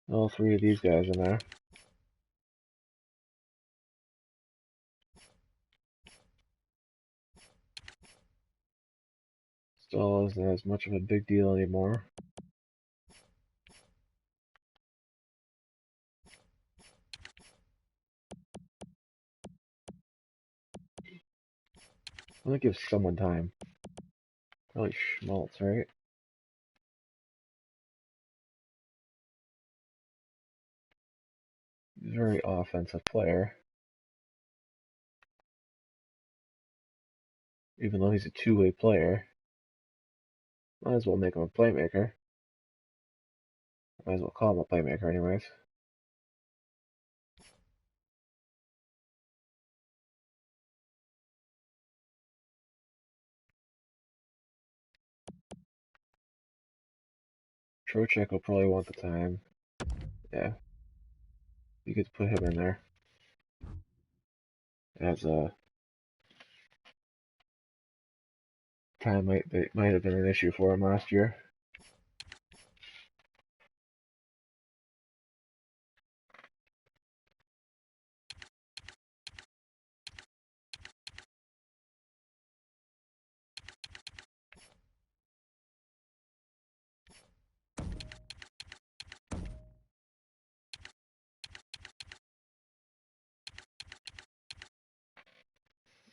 All three of these guys in there. Still isn't as much of a big deal anymore. I'm gonna give someone time. Probably Schmaltz, right? He's a very offensive player. Even though he's a two-way player. Might as well make him a playmaker. Might as well call him a playmaker anyways. Trocheck will probably want the time. Yeah. You could put him in there. As a time might have been an issue for him last year.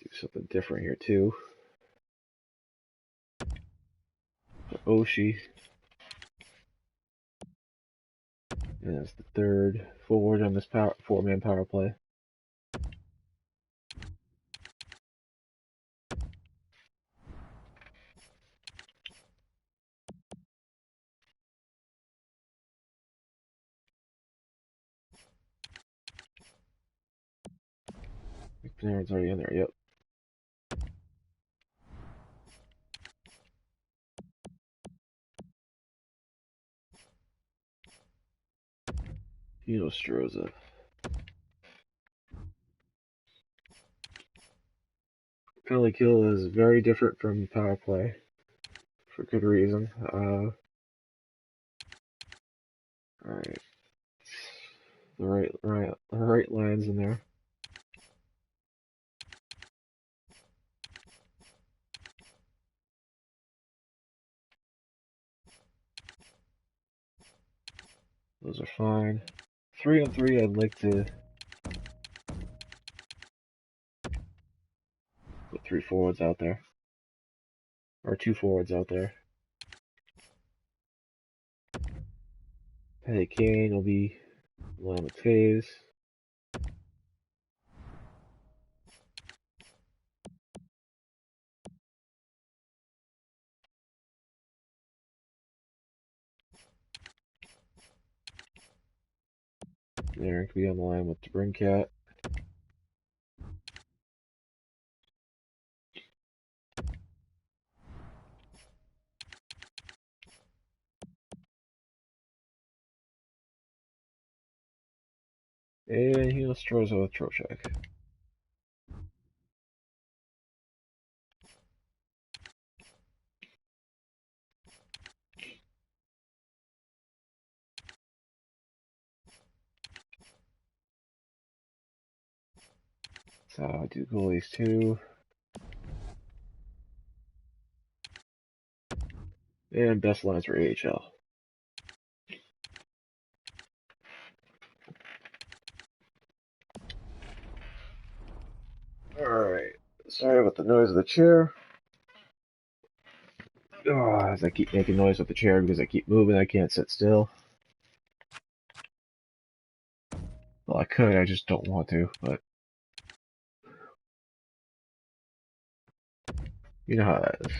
Do something different here too. Oshie. And as the third forward on this four-man power play. McNairn's already in there, yep. Hino Stroza. Penalty kill is very different from power play. For good reason. Alright. The right lines in there. Those are fine. 3-on-3, I'd like to put 3 forwards out there. Or 2 forwards out there. Patty Kane will be along with Taves. Aaron could be on the line with Brinkat. And he'll Stroza with Trocheck. So I'll do goalies too. And best lines for AHL. Sorry about the noise of the chair. Oh, as I keep making noise with the chair because I keep moving, I can't sit still. Well, I could, I just don't want to, but you know how that is.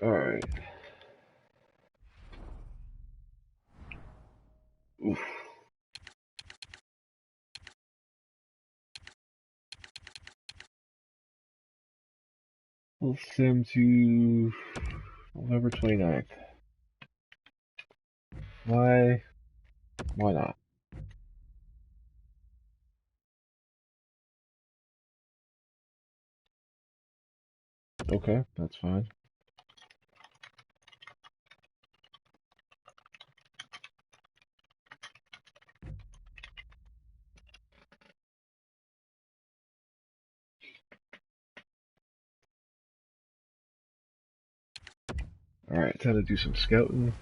Alright. Oof. We'll sim to November 29th. Why? Why not? Okay, that's fine. Alright, time to do some scouting.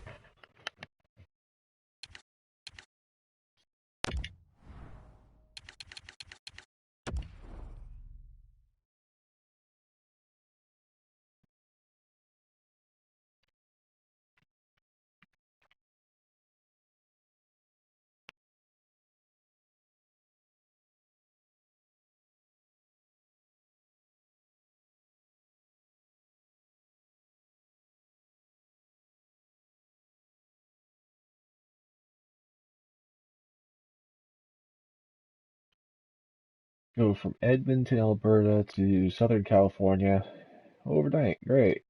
Go from Edmonton, Alberta to Southern California overnight. Great.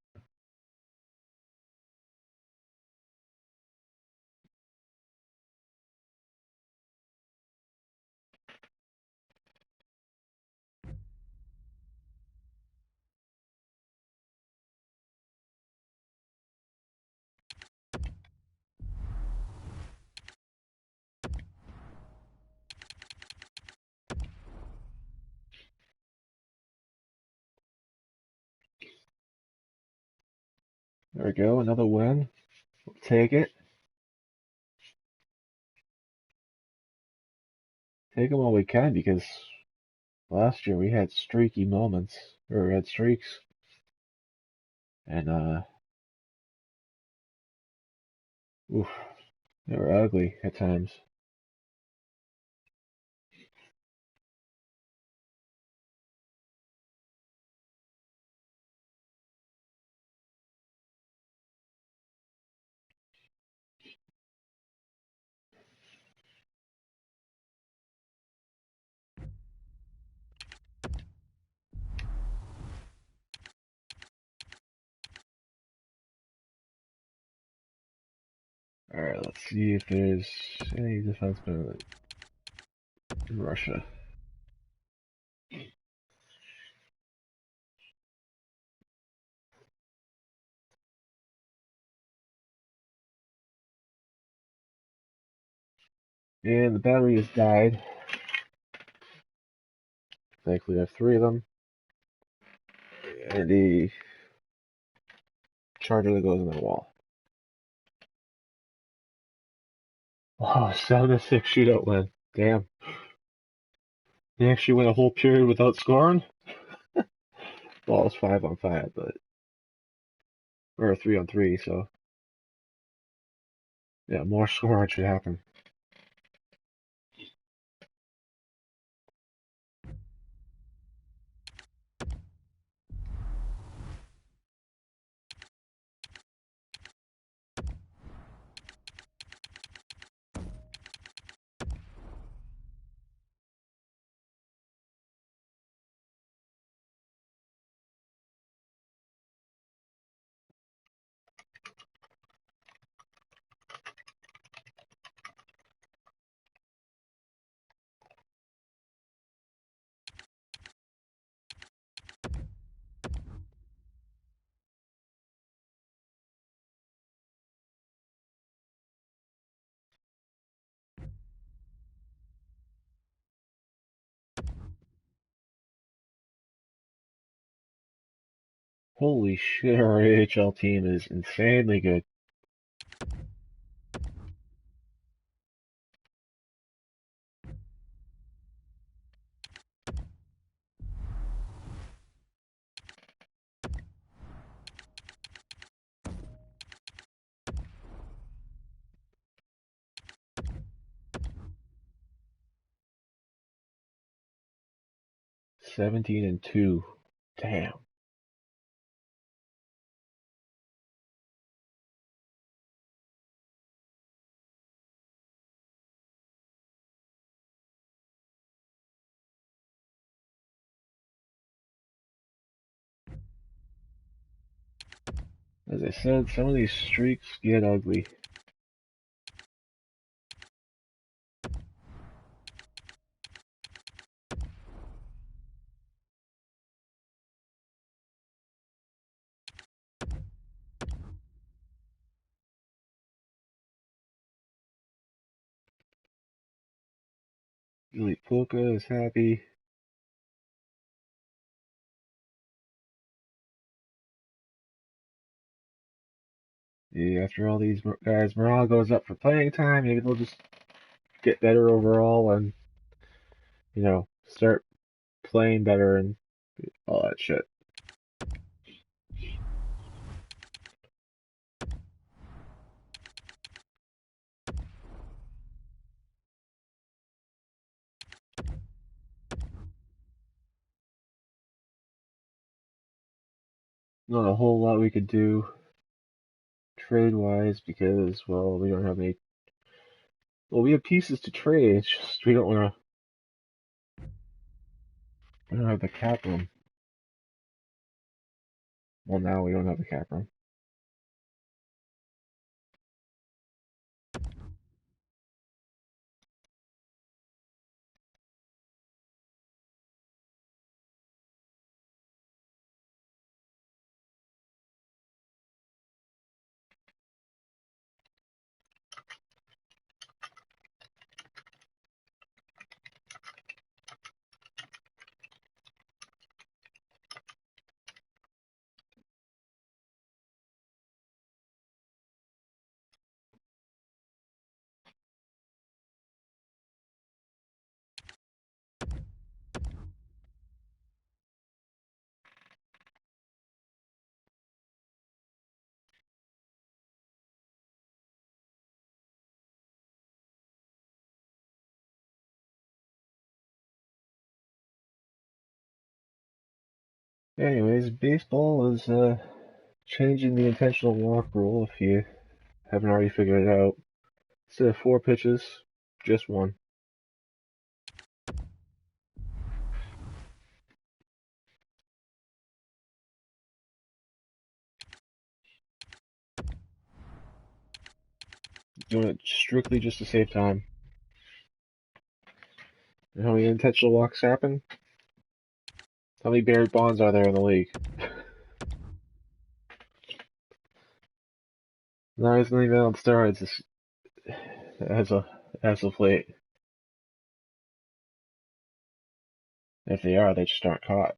There we go, another win. We'll take it. Take them while we can because last year we had streaky moments, or had streaks, and oof, they were ugly at times. Alright, let's see if there's any defensemen in Russia. And the battery has died. Thankfully, I have 3 of them. And the charger that goes in the wall. Oh, 7-6 shootout win. Damn. They actually went a whole period without scoring? Well, it's 5-on-5, but or a 3-on-3. So yeah, more scoring should happen. Holy shit, our AHL team is insanely good. (17-2). Damn. As I said, some of these streaks get ugly. Elite Polka is happy. Yeah, after all these guys, morale goes up for playing time. Maybe they'll just get better overall and, start playing better and all that shit. Not a whole lot we could do trade-wise because, well, we don't have any. Well, we have pieces to trade. It's just we don't want to. We don't have the cap room. Well, now we don't have the cap room. Anyways, baseball is changing the intentional walk rule if you haven't already figured it out. Instead of 4 pitches, just one. Doing it strictly just to save time. And how many intentional walks happen? How many Barry Bonds are there in the league? Not as many on steroids as of late. If they are, they just aren't caught.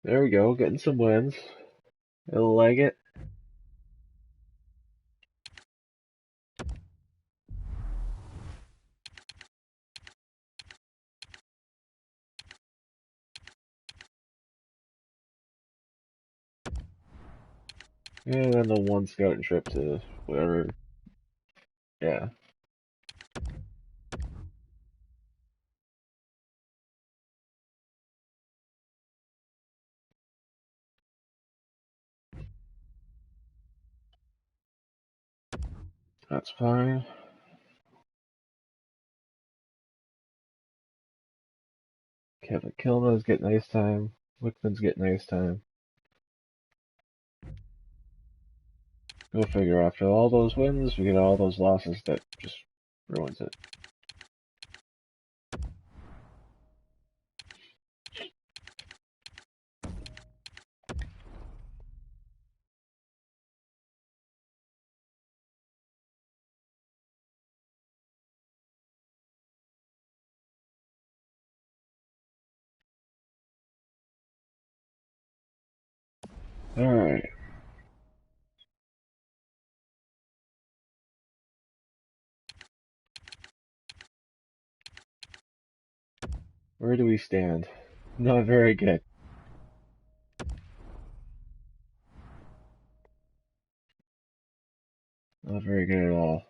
There we go, getting some wins. I like it. And then the one scouting trip to whatever. Yeah. That's fine. Kevin Kilma's getting ice time. Wickman's getting ice time. Go figure, after all those wins, we get all those losses that just ruins it. Alright. Where do we stand? Not very good. Not very good at all.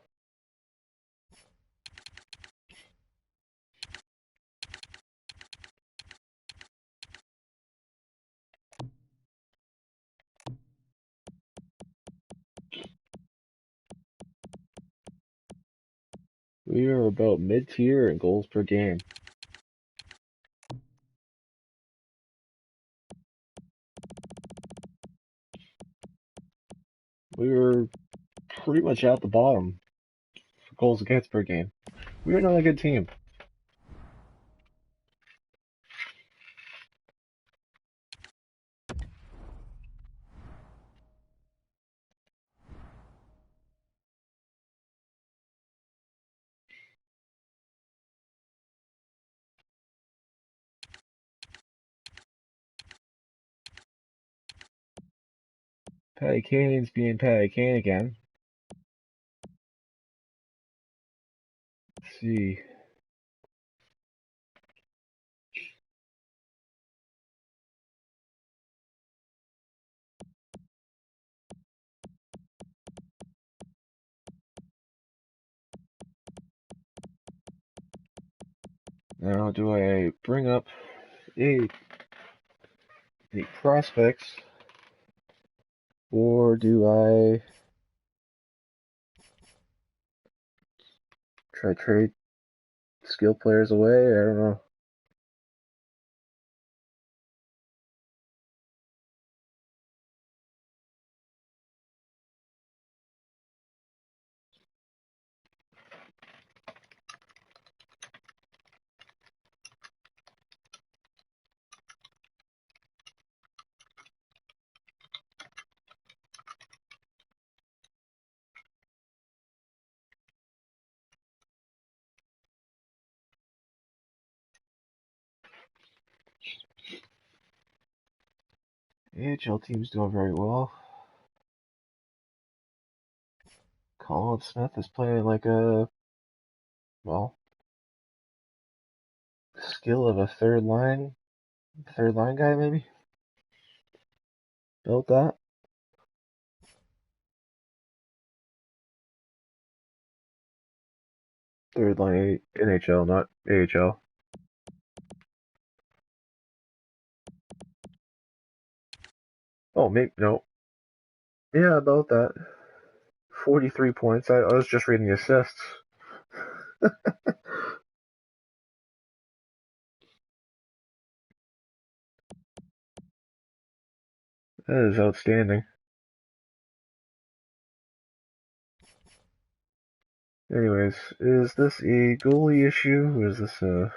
We are about mid-tier in goals per game. We were pretty much at the bottom for goals against per game. We are not a good team. Patty Kane's being Patty Kane again. Let's see. Now, do I bring up a the prospects, or do I try to trade skill players away? I don't know. NHL team's doing very well. Colin Smith is playing like a, well, skill of a third line guy maybe. Built that. Third line NHL, not AHL. Oh, maybe no. Yeah, about that. 43 points. I was just reading the assists. That is outstanding. Anyways, is this a goalie issue, or is this a...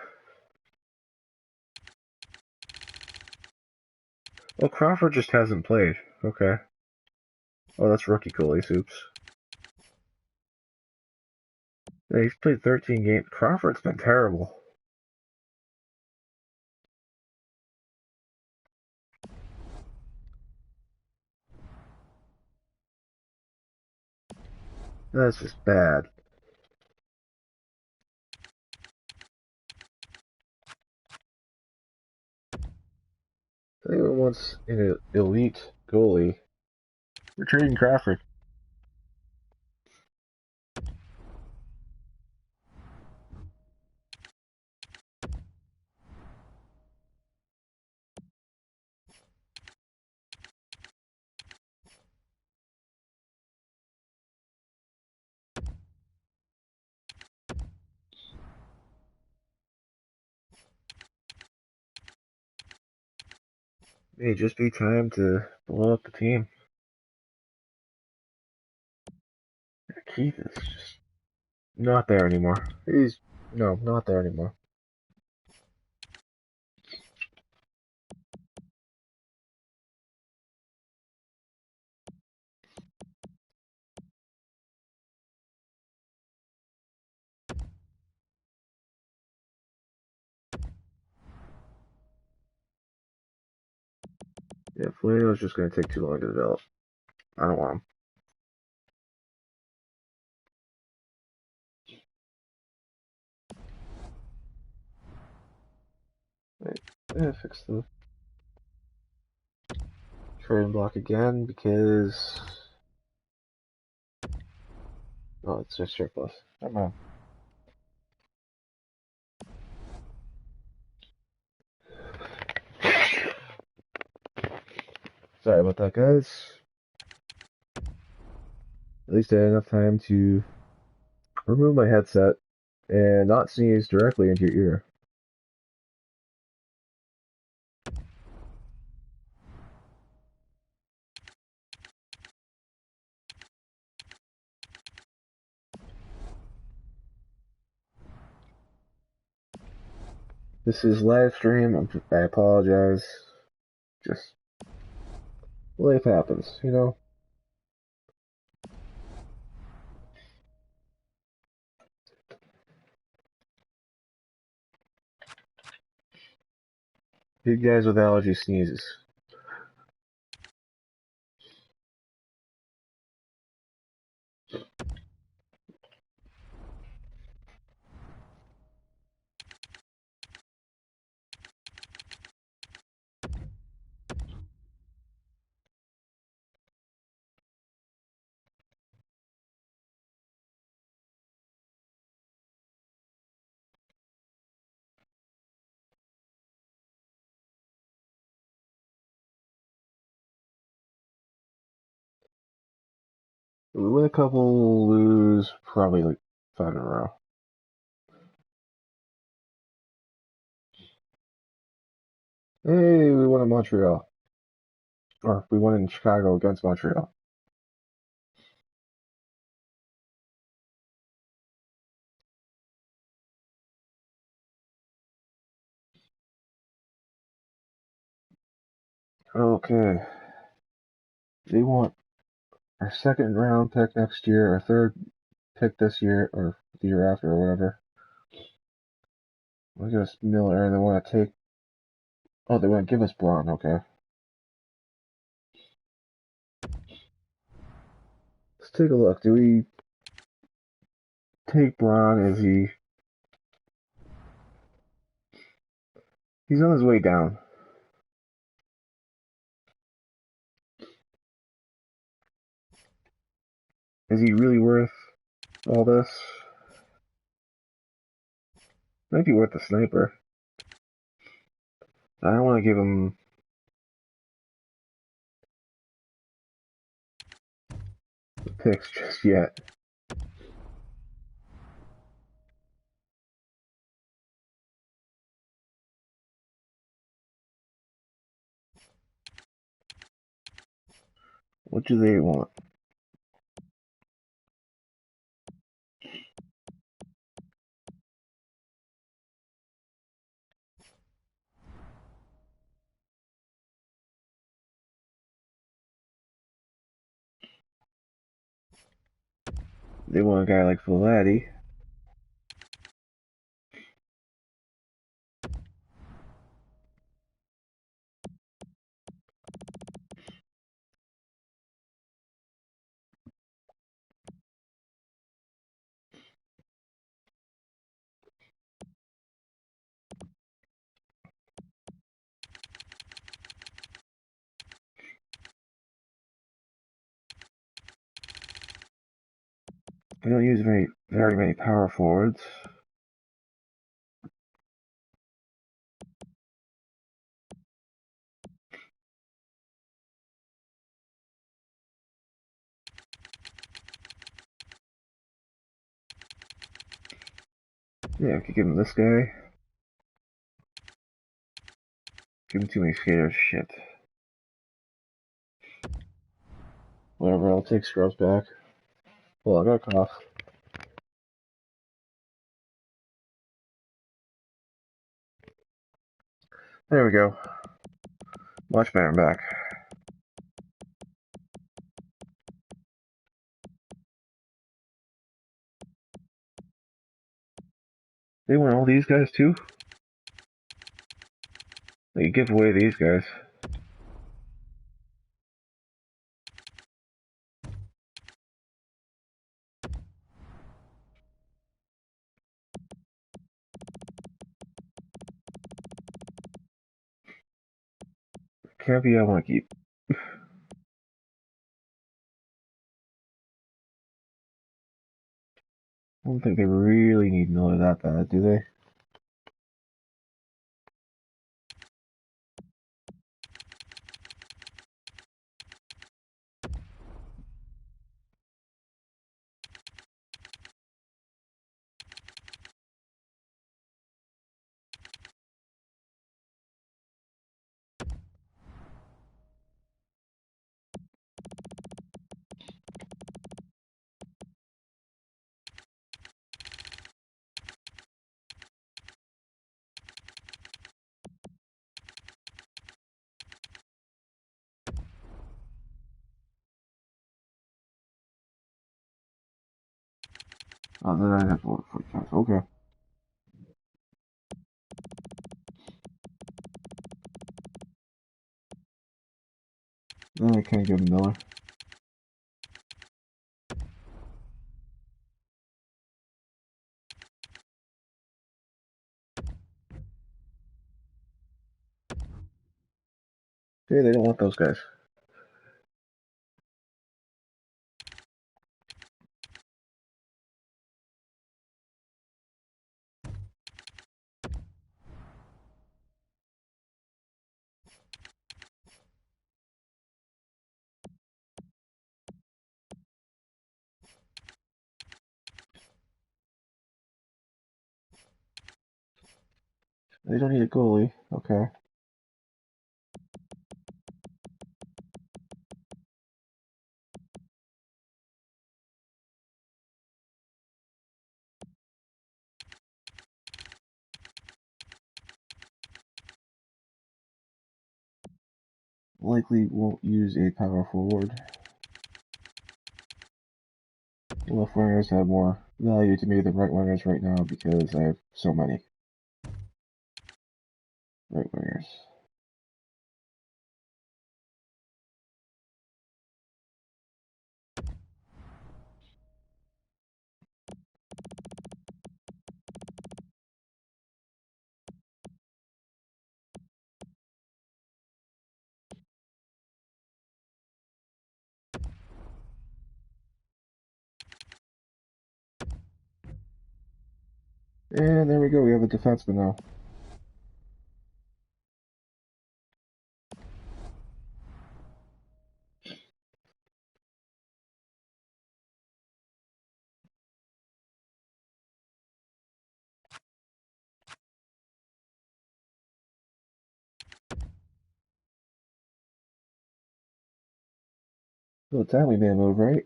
Oh, Crawford just hasn't played. Okay. Oh, that's rookie goalie, oops. Yeah, he's played 13 games. Crawford's been terrible. That's just bad. If anyone wants an elite goalie, We're trading Crawford. May just be time to blow up the team. Keith is just not there anymore. He's not there anymore. Yeah, Foligno's just gonna take too long to develop. I don't want him. Right. Yeah, fix the trading block again because it's just surplus. Come on. Sorry about that, guys. At least I had enough time to remove my headset and not sneeze directly into your ear. This is live stream. I apologize. Just life happens, you know. Big guys with allergy sneezes. We win a couple, lose probably like 5 in a row. Hey, we won in Montreal. Or we won in Chicago against Montreal. Okay. They want our second round pick next year, our third pick this year, or the year after, or whatever. We'll give us Miller, and they want to take. Oh, they want to give us Braun, okay. Let's take a look. Do we take Braun? Is he. He's on his way down. Is he really worth all this? Might be worth the sniper. I don't want to give him the picks just yet. What do they want? They want a guy like Vladdy. We don't use very many power forwards. Yeah, I could give him this guy. Give him too many skaters. Shit. Whatever, I'll take Scrubs back. Well, I got a cough. There we go. Much better back. They want all these guys too? They give away these guys. Campy I want to keep. I don't think they really need Miller that bad, do they? Oh, then I have to work 45. Okay. Then I can't give him Miller. Okay, they don't want those guys. They don't need a goalie. Okay. Likely won't use a power forward. Left wingers have more value to me than right wingers right now because I have so many right wingers. And there we go, we have a defenseman now. So it's time we made a move, right?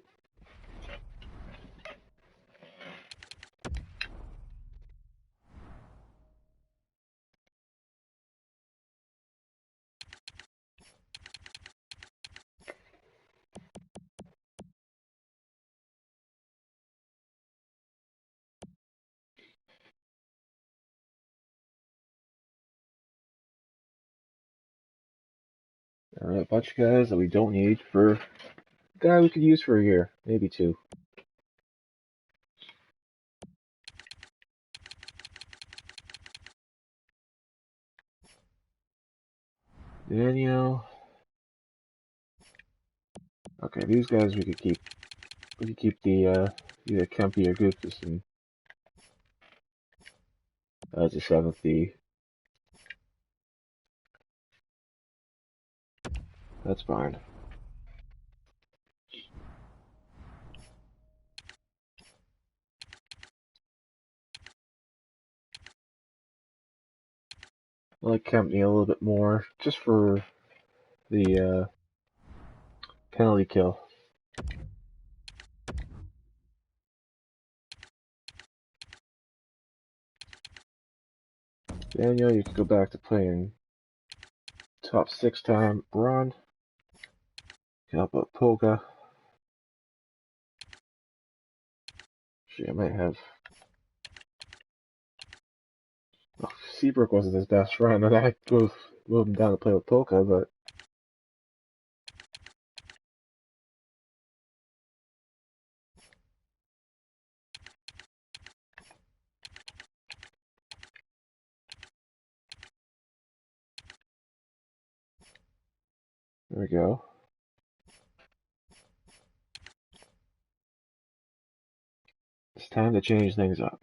A bunch of guys that we don't need for a guy we could use for a year, maybe two. Daniel. Okay, these guys we could keep. We could keep the either Kempe or Gustafson as a 7th D. That's fine. I like Kempney a little bit more, just for the penalty kill. Daniel, you could go back to playing top 6 time. Braun, can help out Polka. Shit, I might have. Oh, Seabrook wasn't his best friend, and I moved him down to play with Polka, but. There we go. It's time to change things up.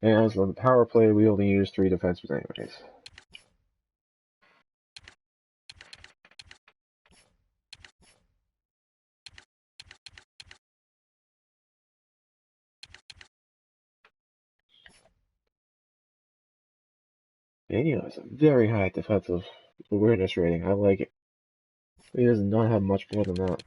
And as on the power play, we only use 3 defensemen anyways. Daniel has a very high defensive awareness rating. I like it. He does not have much more than that.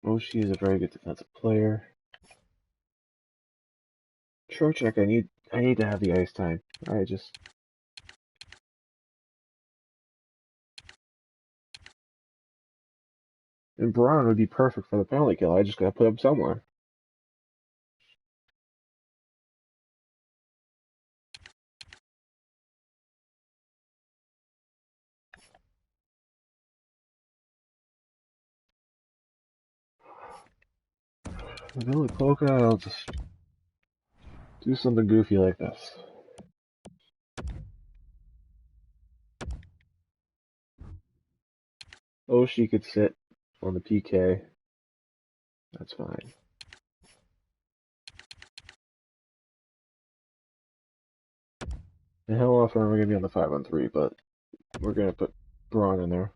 Oshie is a very good defensive player. Trocheck, I need to have the ice time. I just. And Braun would be perfect for the penalty kill. I just gotta put him somewhere. Billy Polka, I'll just do something goofy like this. Oshie could sit on the PK. That's fine. And how often are we gonna be on the 5-on-3? But we're gonna put Braun in there.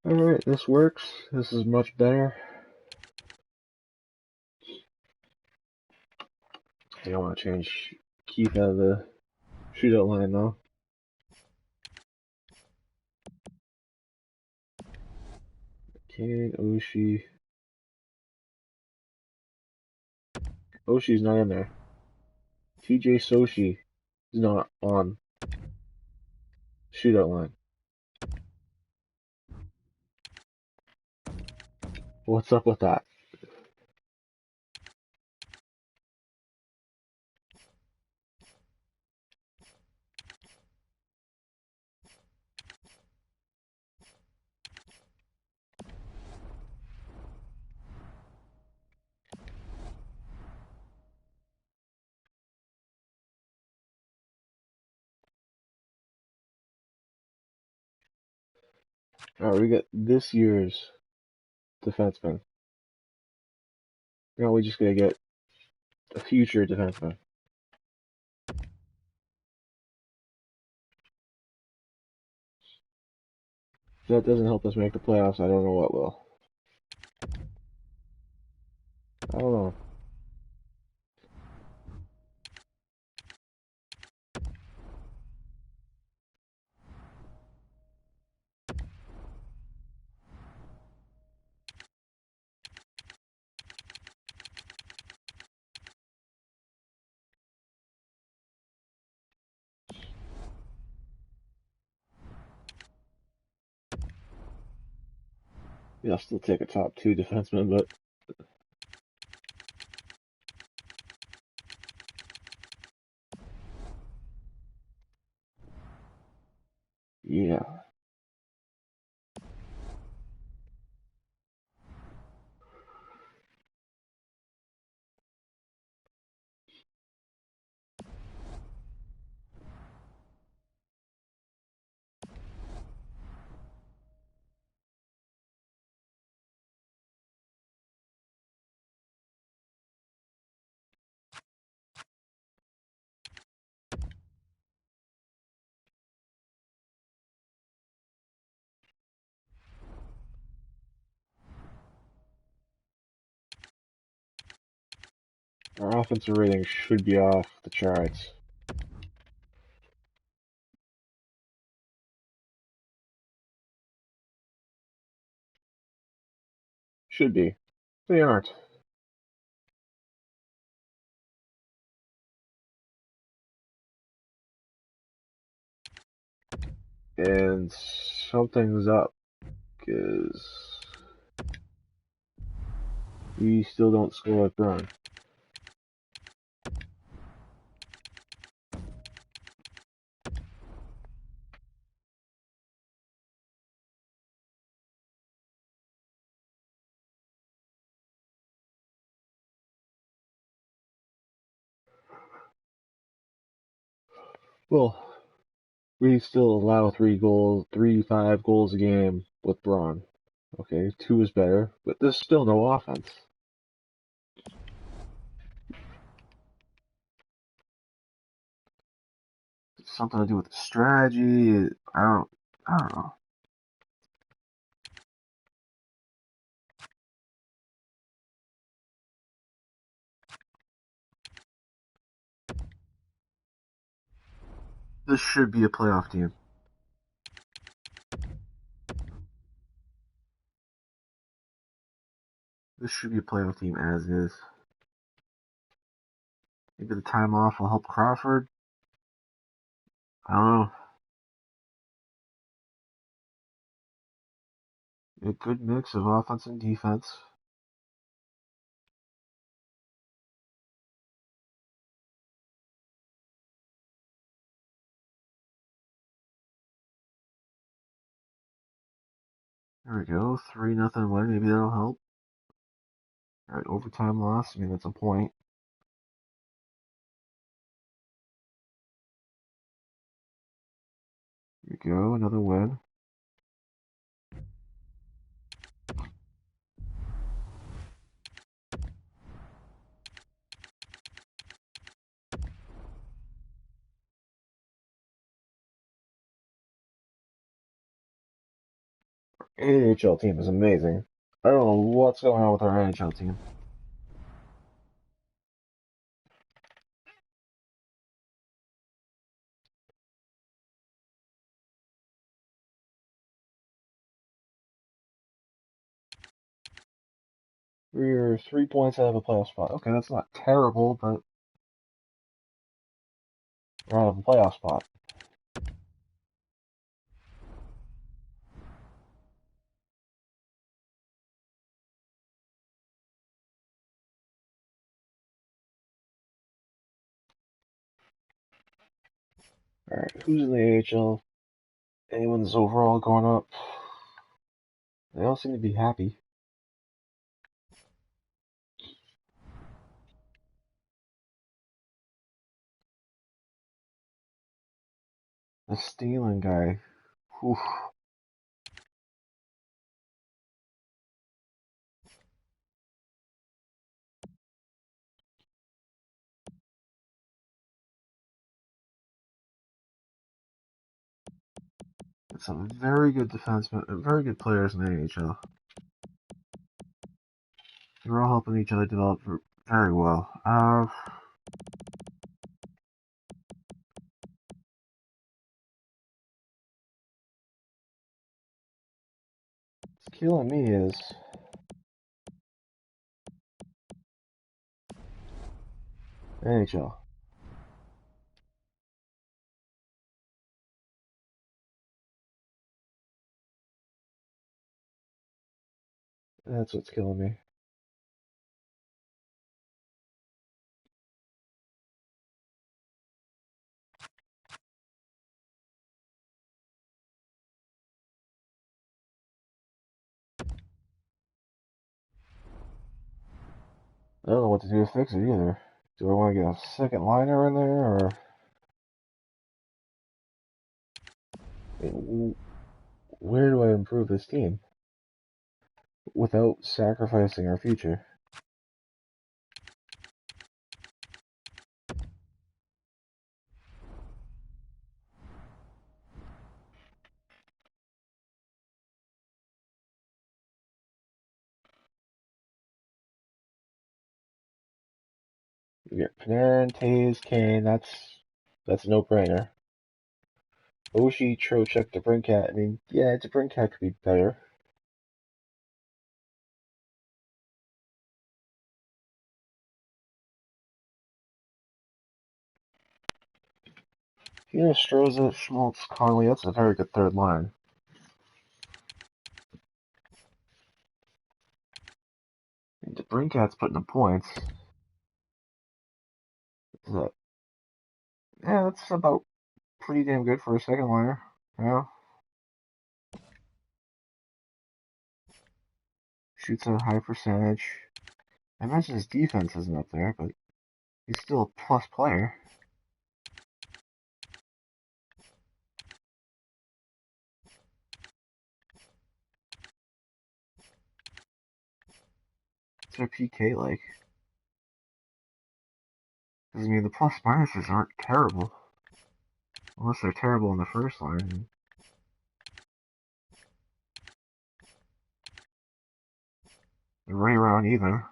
Alright, this works. This is much better. I don't want to change Keith out of the shootout line though. Kane, Oshie. Oshie's not in there. TJ Soshi is not on shootout line. What's up with that? Alright, we got this year's defenseman. Now we just gotta get a future defenseman. If that doesn't help us make the playoffs, I don't know what will. I don't know. Yeah, I'll still take a top 2 defenseman, but yeah. Our offensive rating should be off the charts. Should be. They aren't. And something's up, because we still don't score like Braun. Well, we still allow 5 goals a game with Braun. Okay, 2 is better, but there's still no offense. It's something to do with the strategy. I don't know. This should be a playoff team. This should be a playoff team as is. Maybe the time off will help Crawford. I don't know. A good mix of offense and defense. There we go. 3-0 win. Maybe that'll help. Alright, overtime loss. I mean, that's a point. Here we go. Another win. AHL team is amazing. I don't know what's going on with our NHL team. We're 3 points out of a playoff spot. Okay, that's not terrible, but we're out of a playoff spot. Alright, who's in the AHL? Anyone's overall going up? They all seem to be happy. The stealing guy. Whew. Some very good defensemen, very good players in the AHL. They're all helping each other develop very well. What's killing me is NHL. That's what's killing me. I don't know what to do to fix it either. Do I want to get a second liner in there, or where do I improve this team without sacrificing our future? We get Panarin, Taves, Kane. That's a no-brainer. Oshie, Trocheck, DeBrincat. I mean, yeah, DeBrincat could be better. Yeah, Stroza, Schmaltz, Conley. That's a very good third line. DeBrincat's putting up points. Yeah, that's about pretty damn good for a second liner. Yeah. Shoots at a high percentage. I imagine his defense isn't up there, but he's still a plus player. What's their PK like? Because, I mean, the plus minuses aren't terrible. Unless they're terrible in the first line. They're right around even.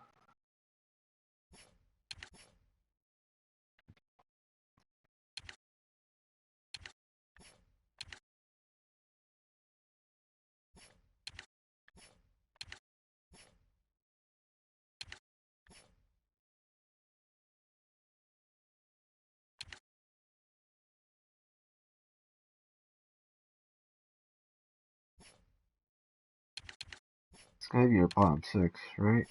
It's gotta be your bottom six, right?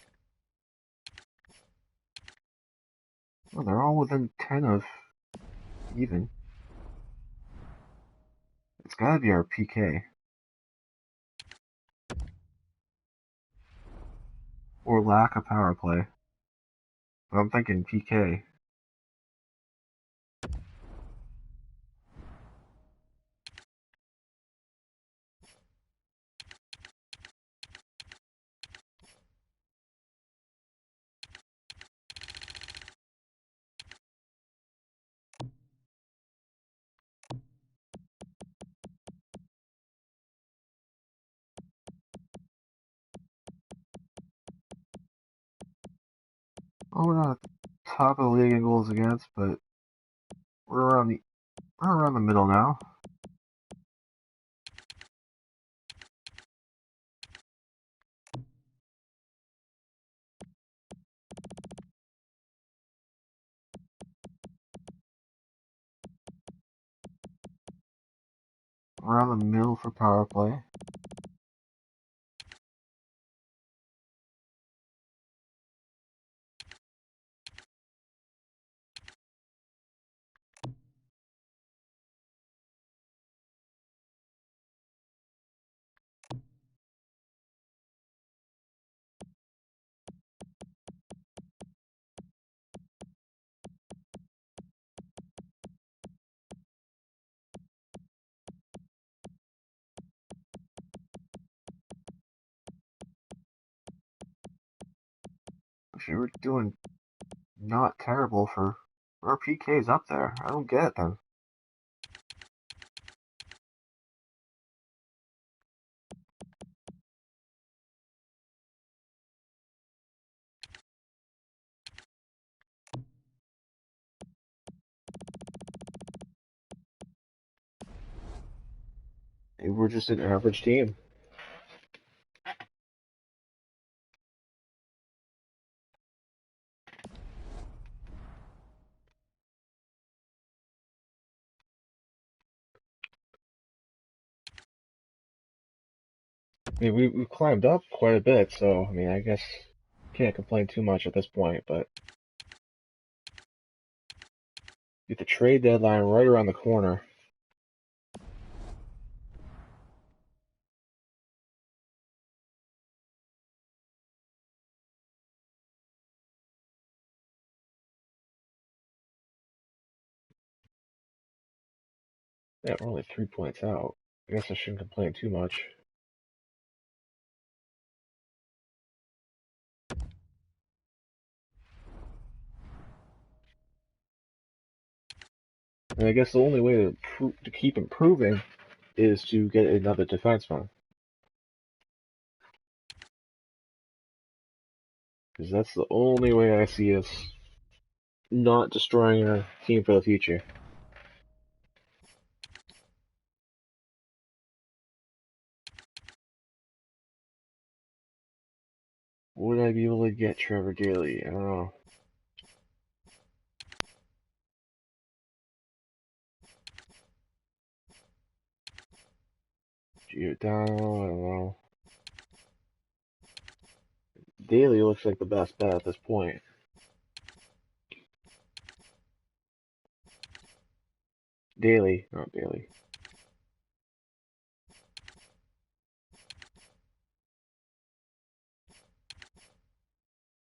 Well, they're all within 10 of even. It's gotta be our PK. Or lack of power play. But I'm thinking PK. Oh, we're not at the top of the league in goals against, but we're around the middle now. Around the middle for power play. Actually, we're doing not terrible for our PK's up there. I don't get it then. Maybe we're just an average team. I mean, we've climbed up quite a bit, so I mean, I guess can't complain too much at this point. But get the trade deadline right around the corner. Yeah, we're only 3 points out. I guess I shouldn't complain too much. And I guess the only way to keep improving is to get another defenseman. Because that's the only way I see us not destroying our team for the future. Would I be able to get Trevor Daly? I don't know. Giordano, I don't know. Daly looks like the best bet at this point. Daly, not Daly.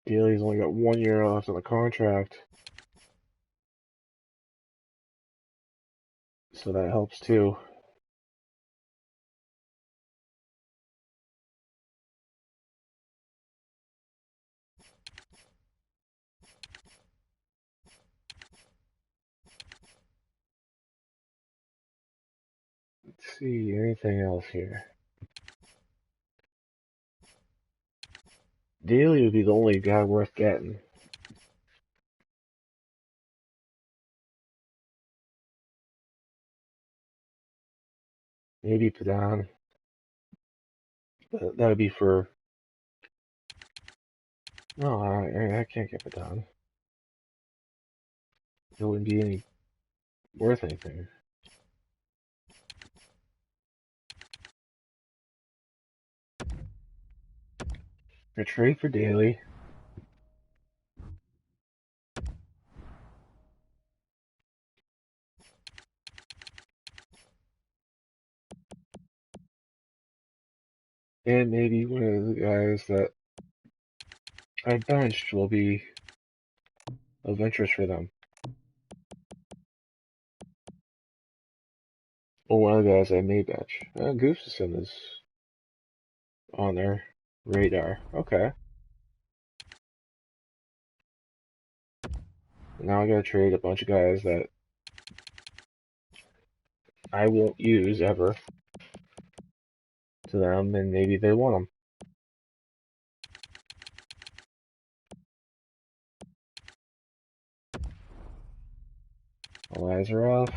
Daly's only got 1 year left on the contract. So that helps too. Let's see, anything else here? Daly would be the only guy worth getting. Maybe Padan. But that would be for... No, I can't get Padan. It wouldn't be any worth anything. A trade for Daly. And maybe one of the guys that I benched will be of interest for them. Or one of the guys I may bench. Gustafsson is on their radar. Okay. Now I gotta trade a bunch of guys that I won't use ever to them, and maybe they want them. Lazarov.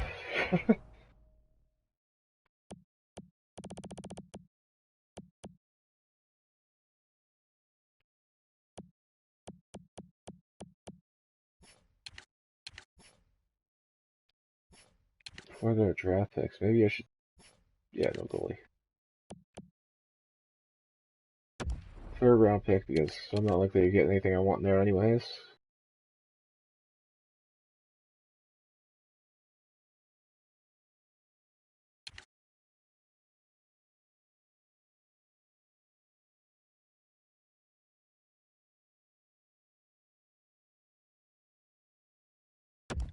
For their draft picks. Maybe I should... Yeah, no goalie. Third round pick, because I'm not likely to get anything I want in there anyways.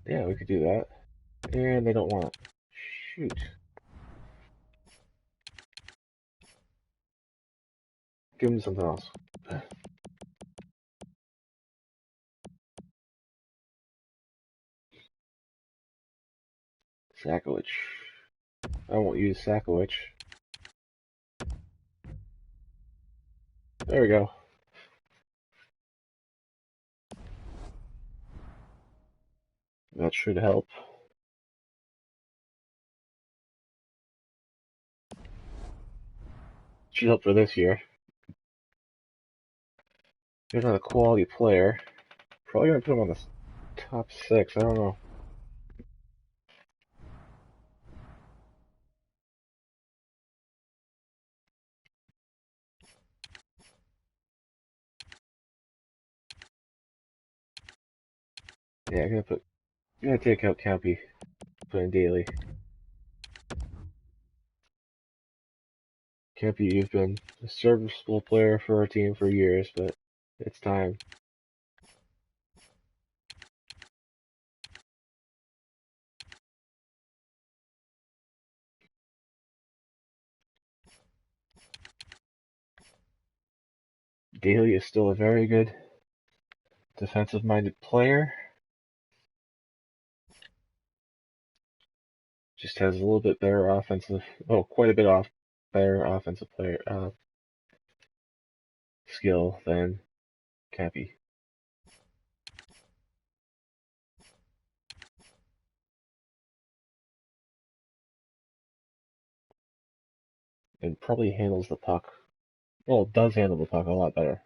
Yeah, we could do that. And they don't want it. Shoot. Give them something else. Sakowicz. I won't use Sakowicz. There we go. That should help. Should help for this year. He's not a quality player. Probably gonna put him on the top 6. I don't know. Yeah, I'm gonna take out Cappy, put in Daly. Cappy, you've been a serviceable player for our team for years, but it's time. Daly is still a very good defensive-minded player. Just has a little bit better offensive, quite a bit better offensive player skill than Cappy. And probably handles the puck. Well, does handle the puck a lot better.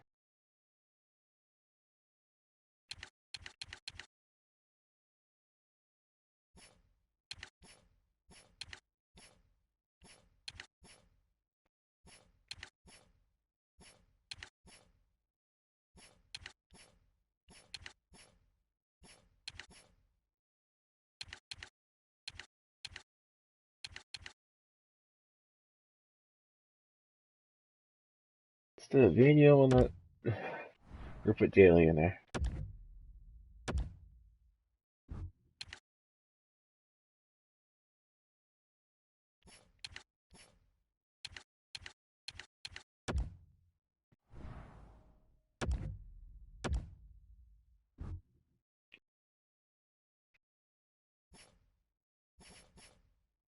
Instead of Vino on that, or put Daly in there.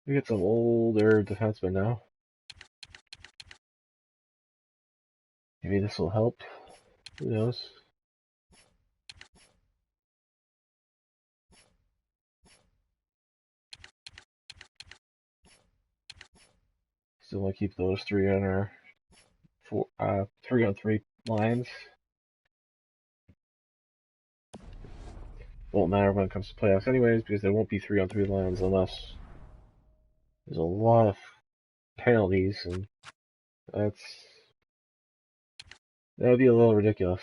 We get some older defensemen now. Maybe this will help. Who knows? Still want to keep those three on our 3-on-3 lines. Won't matter when it comes to playoffs anyways, because there won't be 3-on-3 lines unless there's a lot of penalties, and that would be a little ridiculous.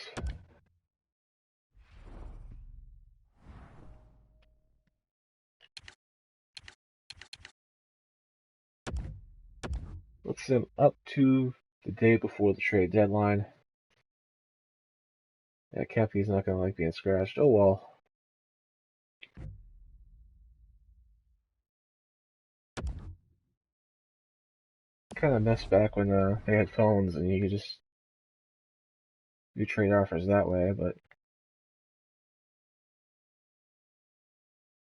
Let's sim up to the day before the trade deadline. Yeah, Cappy's not gonna like being scratched. Oh well. Kind of messed back when they had phones and you could just do trade offers that way, but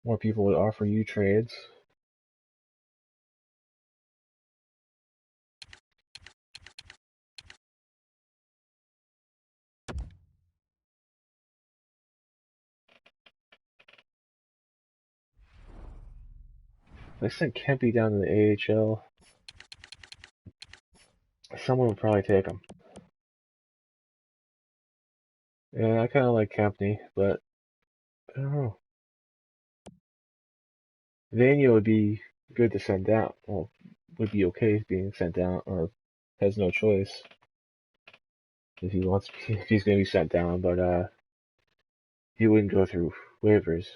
more people would offer you trades. If I sent Kempy down to the AHL, someone would probably take him. Yeah, I kind of like Kempney, but I don't know. Vania would be good to send down. Well, would be okay being sent down, or has no choice if he's going to be sent down. But he wouldn't go through waivers,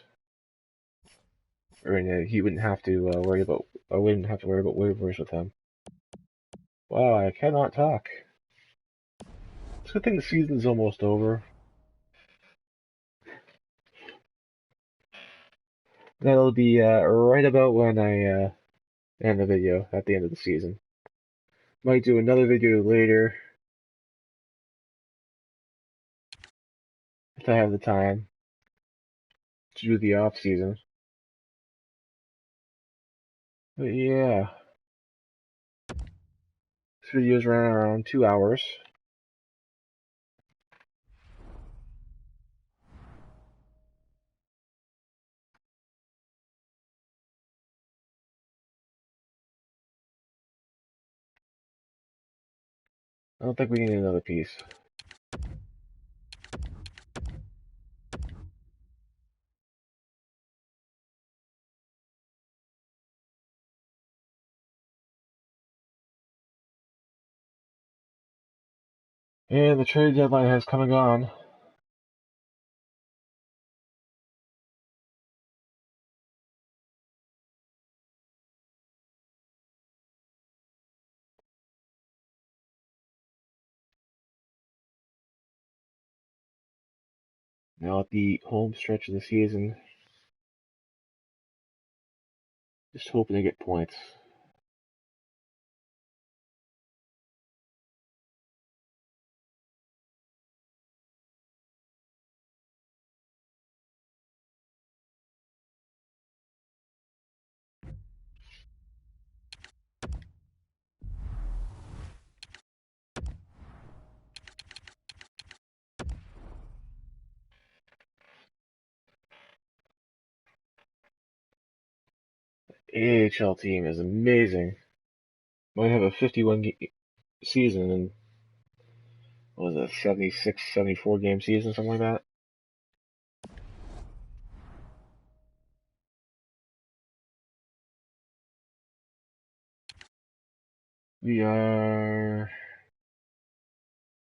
or he wouldn't have to worry about. I wouldn't have to worry about waivers with him. Wow, I cannot talk. It's a good thing the season's almost over. That'll be right about when I end the video at the end of the season. Might do another video later if I have the time to do the off season. But yeah, this video's running around 2 hours. I don't think we need another piece. And the trade deadline has come and gone. Now at the home stretch of the season, just hoping to get points. AHL team is amazing. Might have a 51 season and what was it, 76, 74 game season, something like that. We are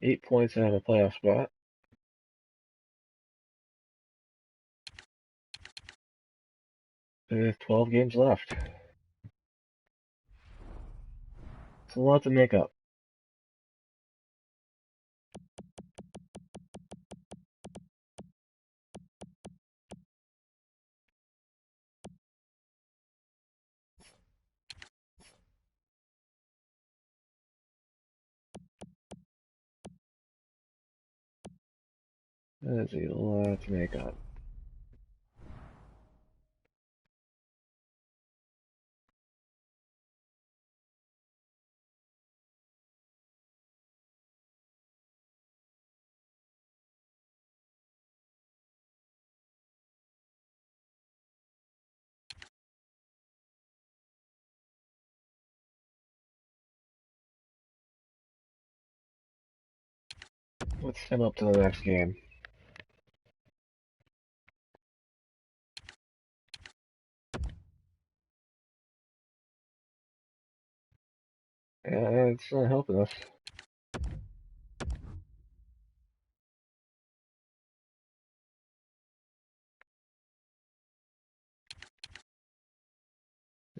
8 points out of a playoff spot. With 12 games left. It's a lot to make up. That is a lot to make up. Let's step up to the next game. Yeah, it's not helping us.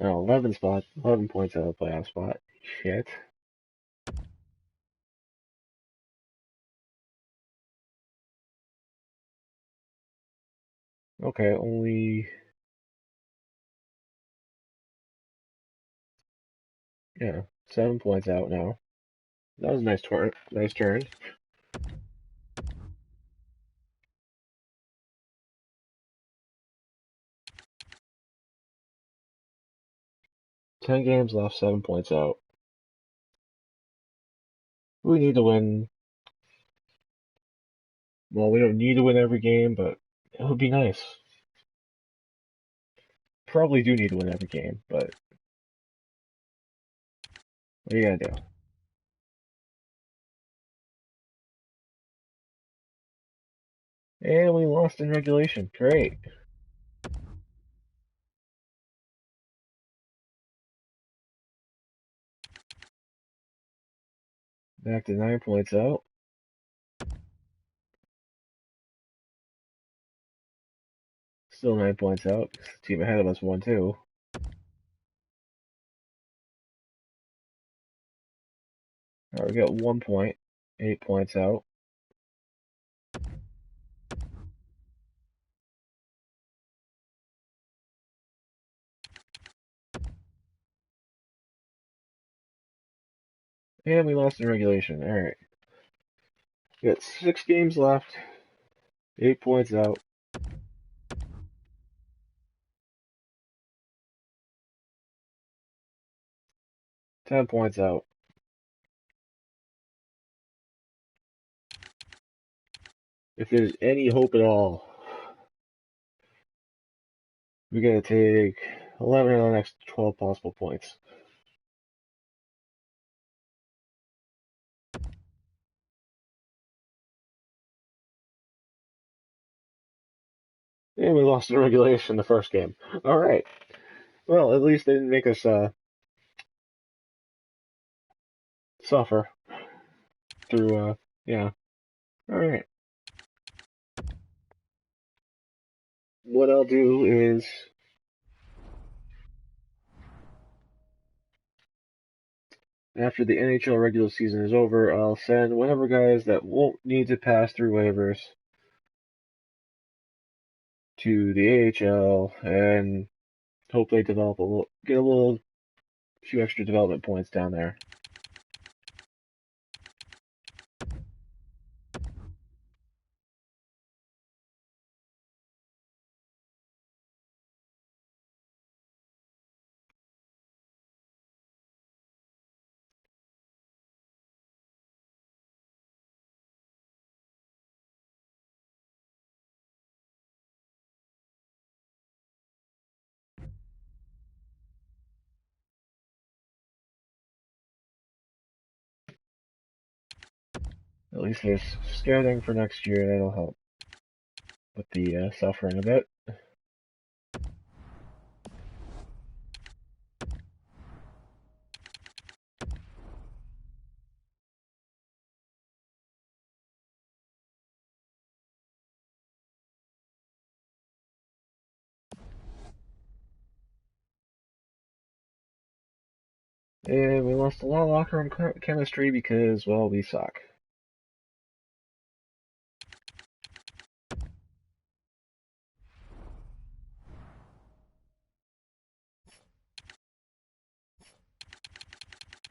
No, 11 spot, 11 points out of the playoff spot. Shit. Okay, only, yeah, 7 points out now. That was a nice turn. Nice turn. Ten games left, 7 points out. We need to win. Well, we don't need to win every game, but it would be nice. Probably do need to win every game, but what are you gonna do? And we lost in regulation. Great. Back to 9 points out. Still 9 points out. The team ahead of us won too. Alright, we got 1 point. 8 points out. And we lost in regulation. Alright. We got 6 games left. 8 points out. Ten points out. If there's any hope at all, we gotta take 11 of the next 12 possible points. And we lost in regulation the first game. Alright. Well, at least they didn't make us suffer through, yeah. Alright. What I'll do is after the NHL regular season is over, I'll send whatever guys that won't need to pass through waivers to the AHL and hope they develop get a few extra development points down there. At least there's scouting for next year. That'll help with the suffering a bit. And we lost a lot of locker room chemistry because, well, we suck.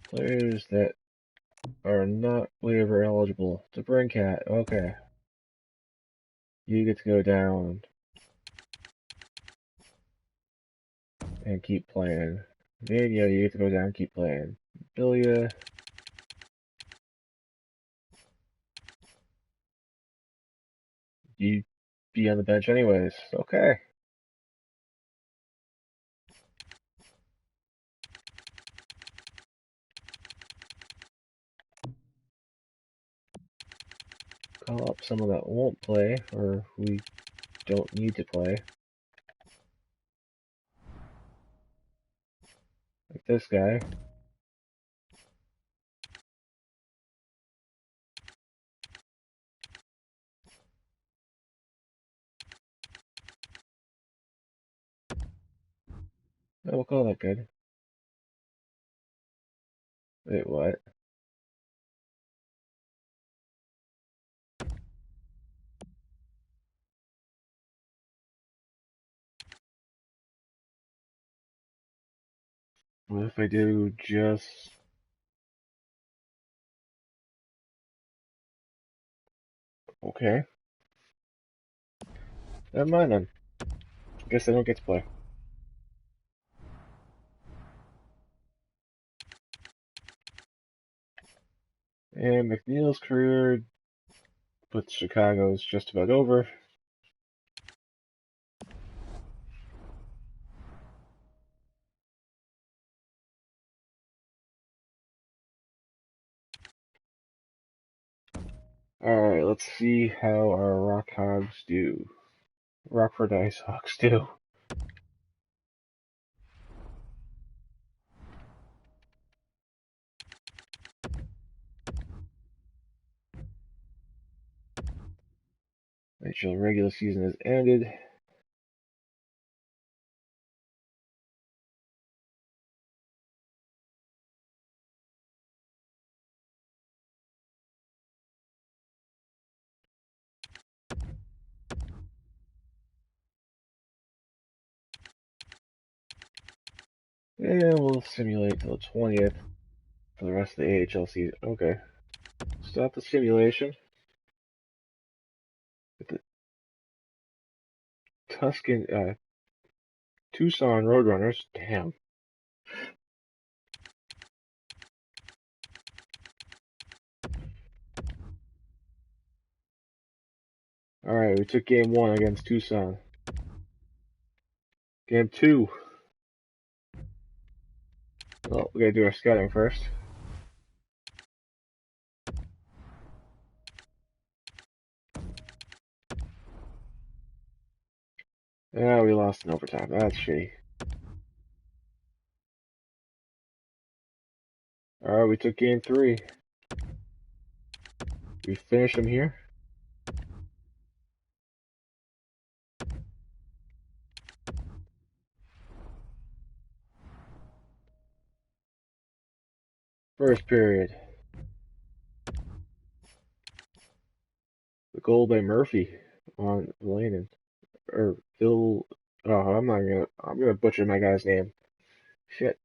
Players that are not waiver eligible. To bring cat. Okay. You get to go down and keep playing. Mania, you get to go down and keep playing. Billia, you be on the bench anyways. Okay. Call up someone that won't play, or we don't need to play. Like this guy. Oh, we'll call that good. Wait, what? What if I do just... Okay. Never mind then. Guess I don't get to play. And McNeil's career with Chicago is just about over. Alright, let's see how our Rockhogs do. Rockford Ice Hawks do. NHL regular season has ended. And we'll simulate till the 20th for the rest of the AHL season. Okay. Stop the simulation. With the Tucson Roadrunners. Damn. Alright, we took game 1 against Tucson. Game 2. Well, we gotta do our scouting first. Yeah, we lost in overtime. That's shitty. Alright, we took game 3. We finished them here. First period. The goal by Murphy on Landon. or Phil. Oh, I'm gonna butcher my guy's name. Shit.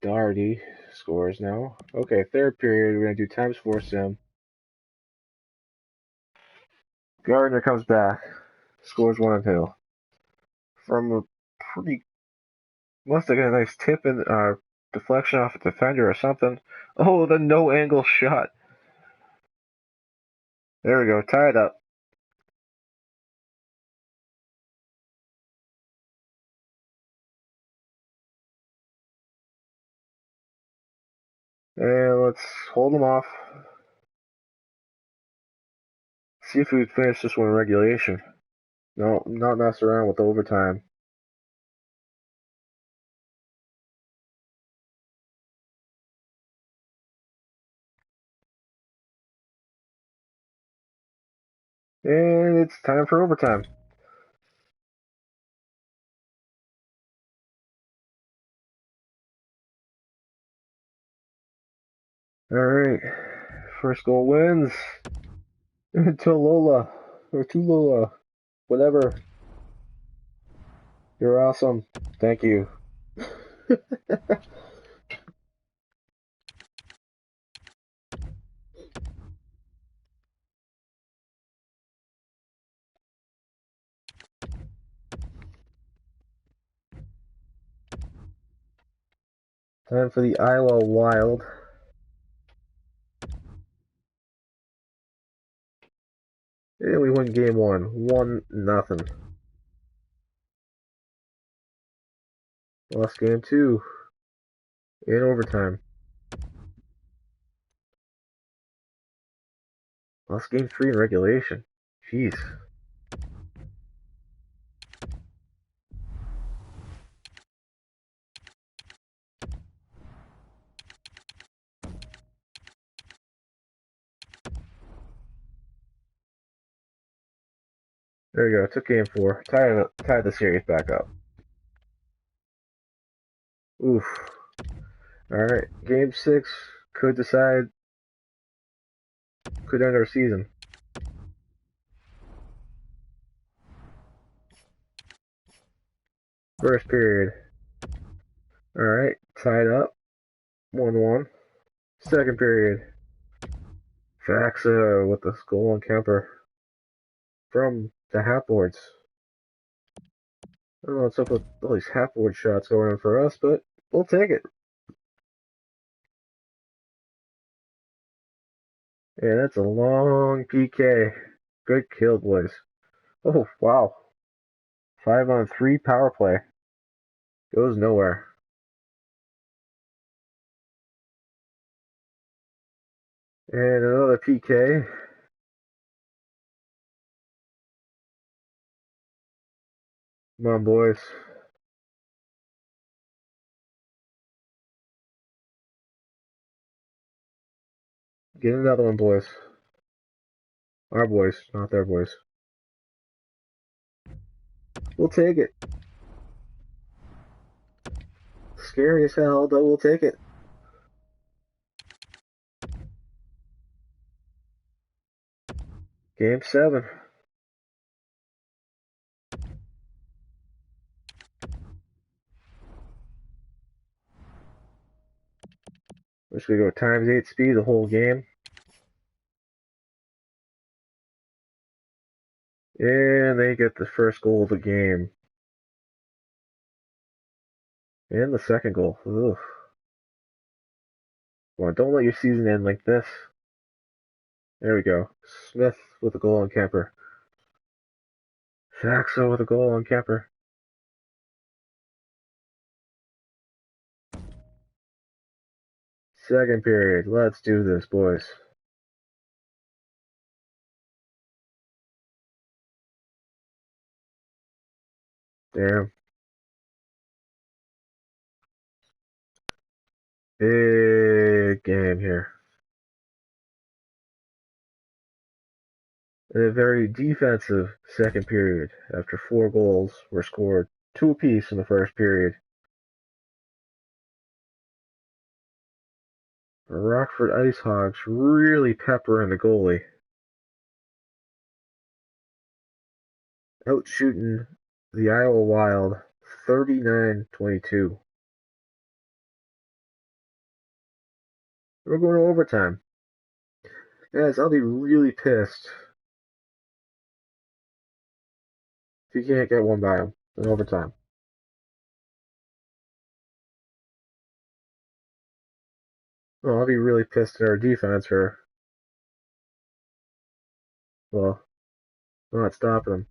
Doherty scores now. Okay, third period. We're gonna do times 4 sim. Gardner comes back, scores one of Hill from a pretty. Must have got a nice tip and deflection off a defender or something. Oh, the no angle shot. There we go, tied up. And let's hold them off. See if we can finish this one in regulation. No, not mess around with overtime. And it's time for overtime. Alright. First goal wins. Tolola. Or Tulola. Whatever. You're awesome. Thank you. Time for the Iowa Wild. And we win game 1. 1-0. Lost game 2. In overtime. Lost game 3 in regulation. Jeez. There we go. Took game 4. Tied the series back up. Oof. Alright. Game 6 could decide. Could end our season. First period. Alright. Tied up. 1-1. Second period. Faxa with the goal on counter from the half-boards. I don't know what's up with all these half-board shots going in for us, but we'll take it. Yeah, that's a long PK. Good kill, boys. Oh, wow. 5-on-3 power play. Goes nowhere. And another PK. Come on, boys. Get another one, boys. Our boys, not their boys. We'll take it. Scary as hell, but we'll take it. Game 7. We're just gonna go times 8 speed the whole game. And they get the first goal of the game. And the second goal. Ugh. Come on, don't let your season end like this. There we go. Smith with a goal on Kemper. Saxo with a goal on Kemper. Second period. Let's do this, boys. Damn. Big game here. In a very defensive second period, after 4 goals were scored, 2 apiece in the first period. Rockford Ice Hogs really peppering the goalie. out shooting the Iowa Wild 39-22. We're going to overtime. Guys, I'll be really pissed if you can't get one by them in overtime. Well, I'll be really pissed at our defense for, well, not stopping them.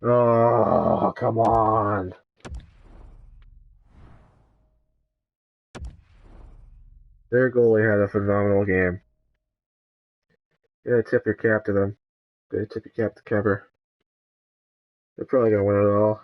Oh, come on. Their goalie had a phenomenal game. You gotta tip your cap to them. You gotta tip your cap to Kemper. They're probably gonna win it all.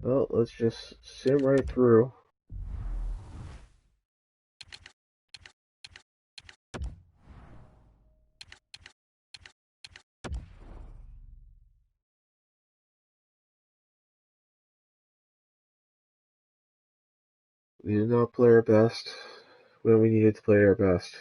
Well, let's just sim right through. We did not play our best when we needed to play our best.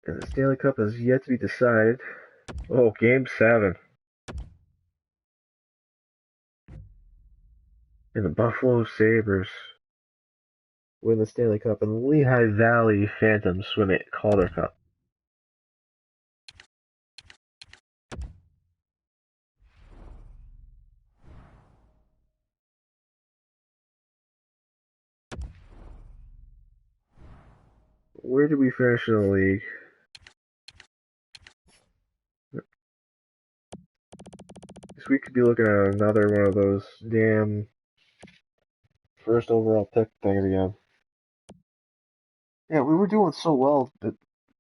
And the Stanley Cup has yet to be decided. Oh, Game 7. And the Buffalo Sabres win the Stanley Cup, and the Lehigh Valley Phantoms win the Calder Cup. Where did we finish in the league? Because we could be looking at another one of those damn first overall pick things again. Yeah, we were doing so well that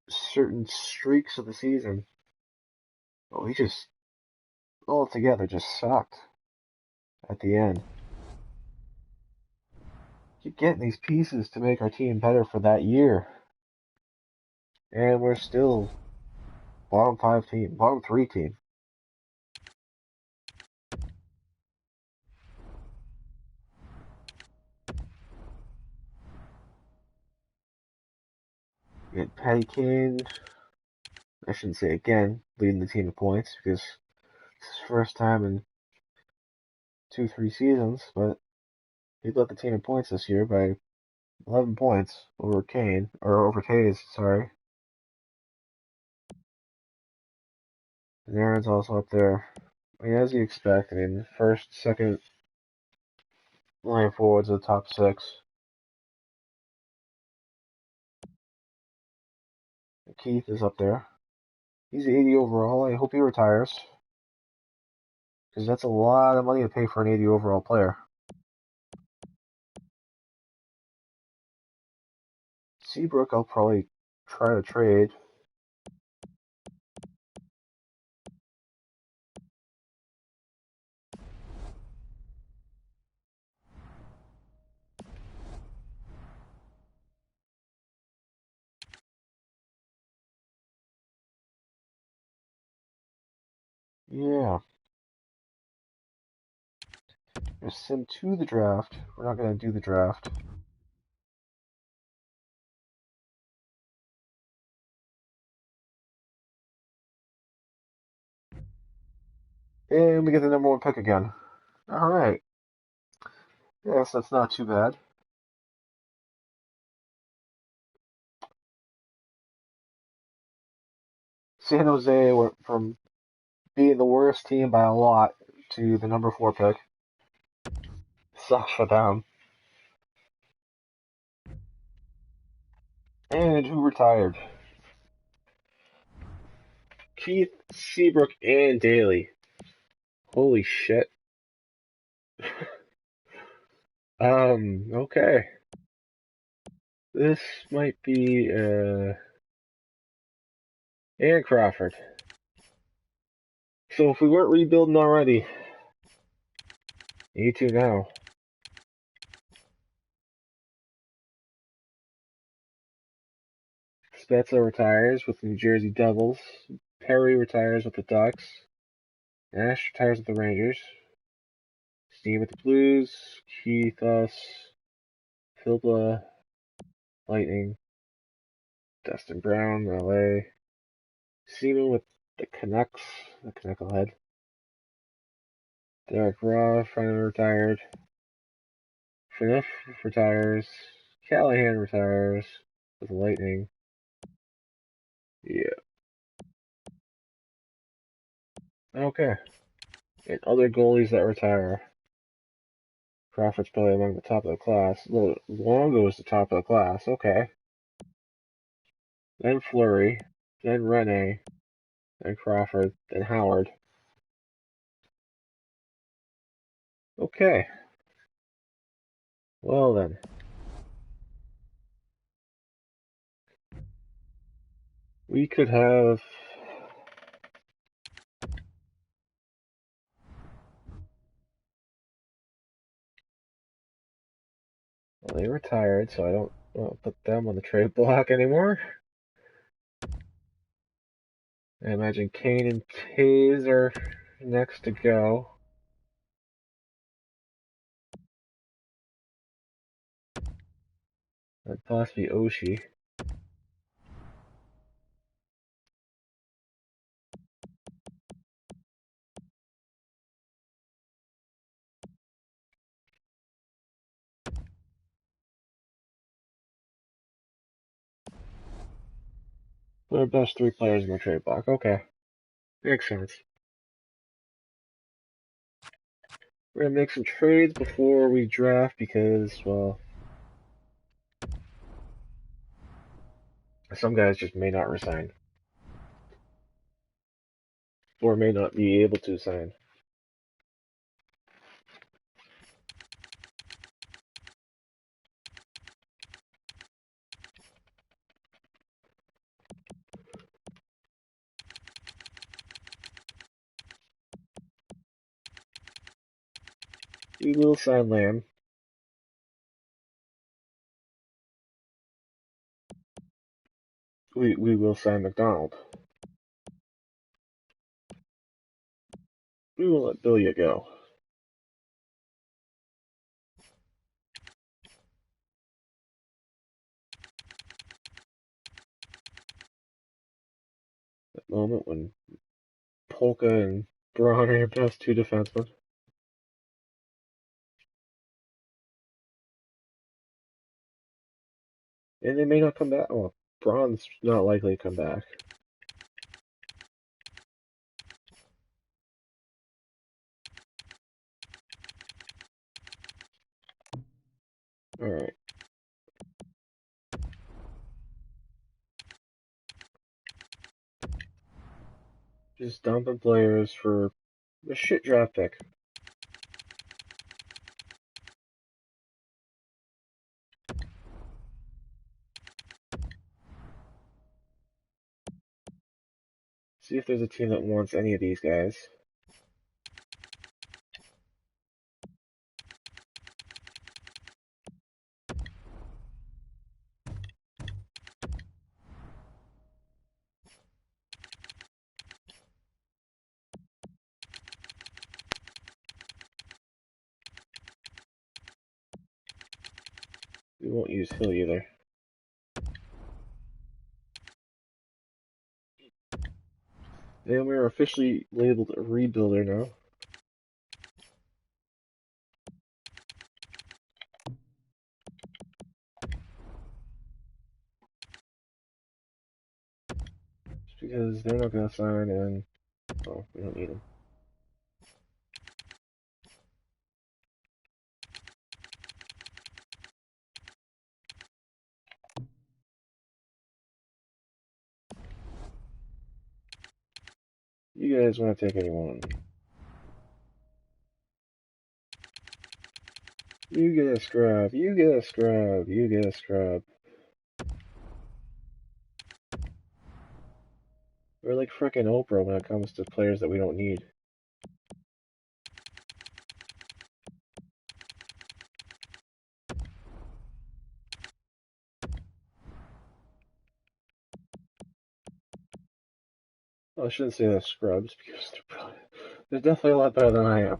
certain streaks of the season, but we just altogether just sucked at the end. Keep getting these pieces to make our team better for that year, and we're still bottom 5 team, bottom 3 team. We had Patty Kane, I shouldn't say again, leading the team in points because it's his first time in 2-3 seasons, but he led the team in points this year by 11 points over Kane, or over Tays, sorry. And Aaron's also up there. I mean, as you expect, I mean, first, second line forwards are the top 6. Keith is up there. He's 80 overall. I hope he retires. Because that's a lot of money to pay for an 80 overall player. Seabrook, I'll probably try to trade. Yeah. Just sim to the draft. We're not going to do the draft. And we get the number 1 pick again. Alright. Yes, that's not too bad. San Jose went from being the worst team by a lot to the number 4 pick. Sucks for them. And who retired? Keith, Seabrook, and Daly. Holy shit. Okay. This might be, and Crawford. So if we weren't rebuilding already, need to now. Spezza retires with the New Jersey Devils. Perry retires with the Ducks. Nash retires with the Rangers. Steve with the Blues. Keith, us. Philpa, Lightning. Dustin Brown, LA. Seaman with the Canucks. The Knucklehead. Derek Raw, finally retired. Phaneuf retires. Callahan retires with the Lightning. Yeah. Okay. And other goalies that retire. Crawford's probably among the top of the class. Longo is the top of the class. Okay. Then Fleury. Then Rene. Then Crawford. Then Howard. Okay. Well then. We could have... Well, they retired, so I don't put them on the trade block anymore. I imagine Kane and Taze are next to go. That'd possibly Oshie. They're the best three players in the trade block. Okay. Makes sense. We're gonna make some trades before we draft because, well, some guys just may not resign. Or may not be able to sign. We will sign Lamb. We will sign McDonald. We will let Billia go. That moment when Polka and Braun are your best two defensemen. And they may not come back. Well, Braun's not likely to come back. Alright. Just dumping players for a shit draft pick. See if there's a team that wants any of these guys. We won't use Hill either. And we're officially labeled a rebuilder now. Just because they're not going to sign and, well, we don't need them. You guys want to take anyone? You get a scrub. You get a scrub. You get a scrub. We're like frickin' Oprah when it comes to players that we don't need. Well, I shouldn't say they're scrubs because they're definitely a lot better than I am.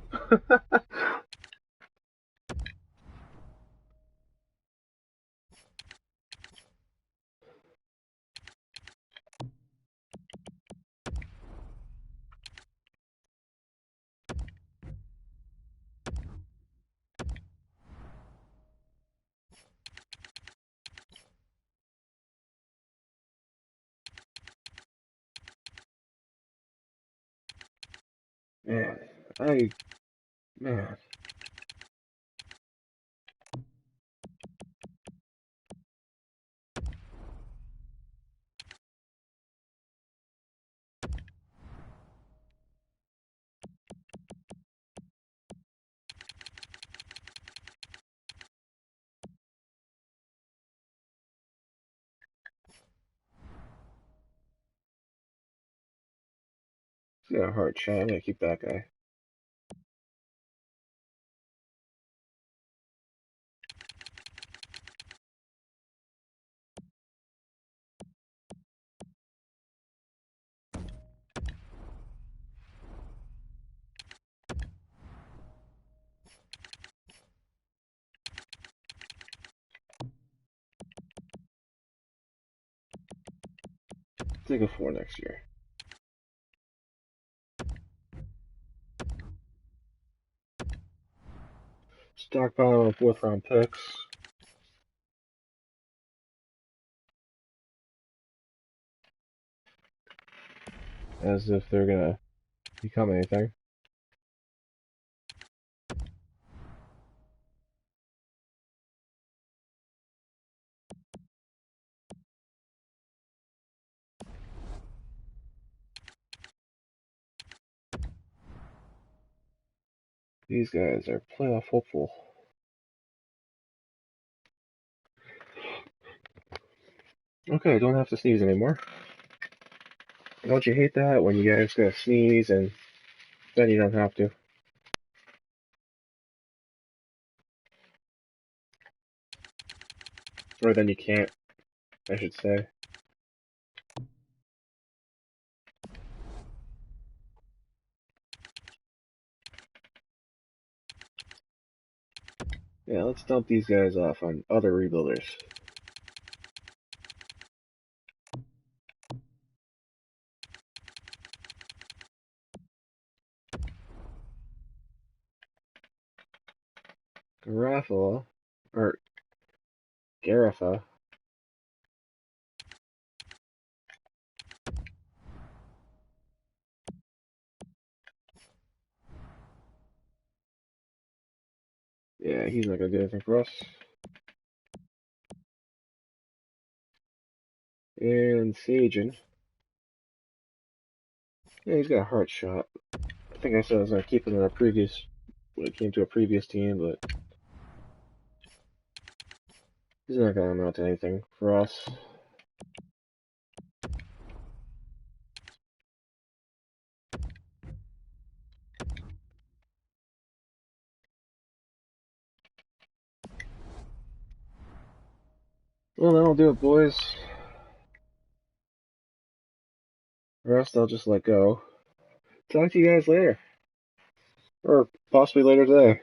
Man, man. He's got a hard shot. I'm gonna keep that guy. Take a 4 next year. Stockpile on 4th round picks. As if they're gonna become anything. These guys are playoff hopeful. Okay, don't have to sneeze anymore. Don't you hate that when you guys gotta sneeze and then you don't have to? Or then you can't, I should say. Yeah, let's dump these guys off on other rebuilders. Garafa, or Garafa. Yeah, he's not gonna do anything for us. And Sajin. Yeah, he's got a hard shot. I think I said I was gonna keep him in a previous, when it came to a previous team, but he's not gonna amount to anything for us. Well, that'll do it, boys. The rest I'll just let go. Talk to you guys later. Or possibly later today.